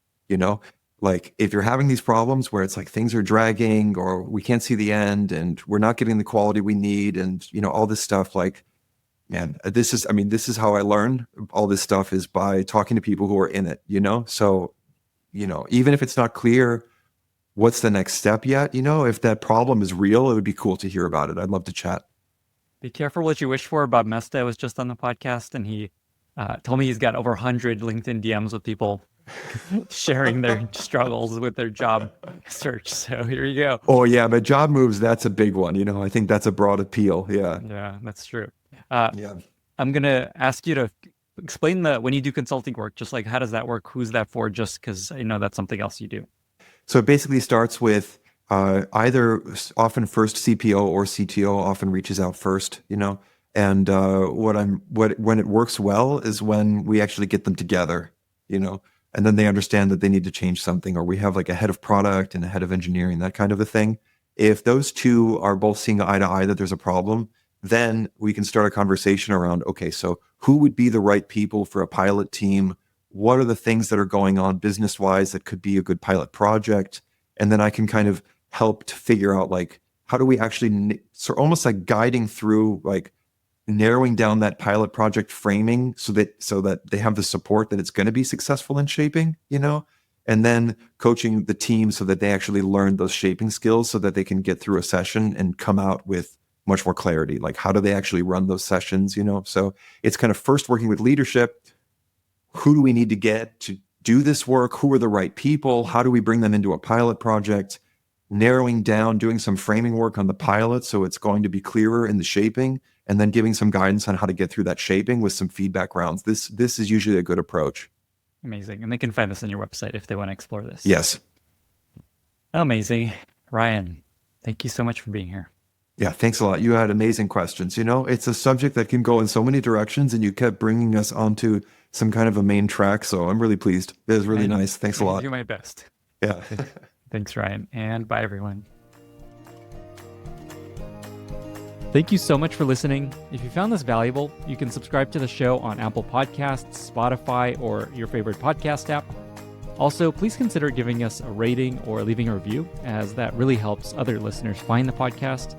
Like if you're having these problems where it's like things are dragging or we can't see the end and we're not getting the quality we need and, all this stuff, like, man, this is how I learn all this stuff is by talking to people who are in it, So, even if it's not clear what's the next step yet, if that problem is real, it would be cool to hear about it. I'd love to chat. Be careful what you wish for. Bob Mesta was just on the podcast and he told me he's got over 100 LinkedIn DMs with people sharing their struggles with their job search. So here you go. Oh yeah, but job moves, that's a big one. I think that's a broad appeal. Yeah. Yeah, that's true. I'm going to ask you to explain when you do consulting work, just like how does that work? Who's that for? Just because I know that's something else you do. So it basically starts with either often first CPO or CTO often reaches out first, and when it works well is when we actually get them together, and then they understand that they need to change something, or we have like a head of product and a head of engineering, that kind of a thing. If those two are both seeing eye to eye that there's a problem, then we can start a conversation around, okay, so who would be the right people for a pilot team? What are the things that are going on business-wise that could be a good pilot project? And then I can kind of help to figure out like, how do we actually, so almost like guiding through like narrowing down that pilot project framing so that they have the support that it's going to be successful in shaping, and then coaching the team so that they actually learn those shaping skills so that they can get through a session and come out with much more clarity. Like how do they actually run those sessions, So it's kind of first working with leadership. Who do we need to get do this work? Who are the right people? How do we bring them into a pilot project? Narrowing down, doing some framing work on the pilot so it's going to be clearer in the shaping, and then giving some guidance on how to get through that shaping with some feedback rounds. This is usually a good approach. Amazing. And they can find this on your website if they want to explore this. Yes. Amazing. Ryan, thank you so much for being here. Yeah, thanks a lot. You had amazing questions. It's a subject that can go in so many directions, and you kept bringing us onto some kind of a main track. So I'm really pleased. It was really nice. Thanks a lot. I'll do my best. Yeah. Thanks, Ryan. And bye, everyone. Thank you so much for listening. If you found this valuable, you can subscribe to the show on Apple Podcasts, Spotify, or your favorite podcast app. Also, please consider giving us a rating or leaving a review, as that really helps other listeners find the podcast.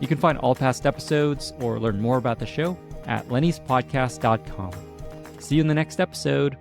You can find all past episodes or learn more about the show at lennyspodcast.com. See you in the next episode.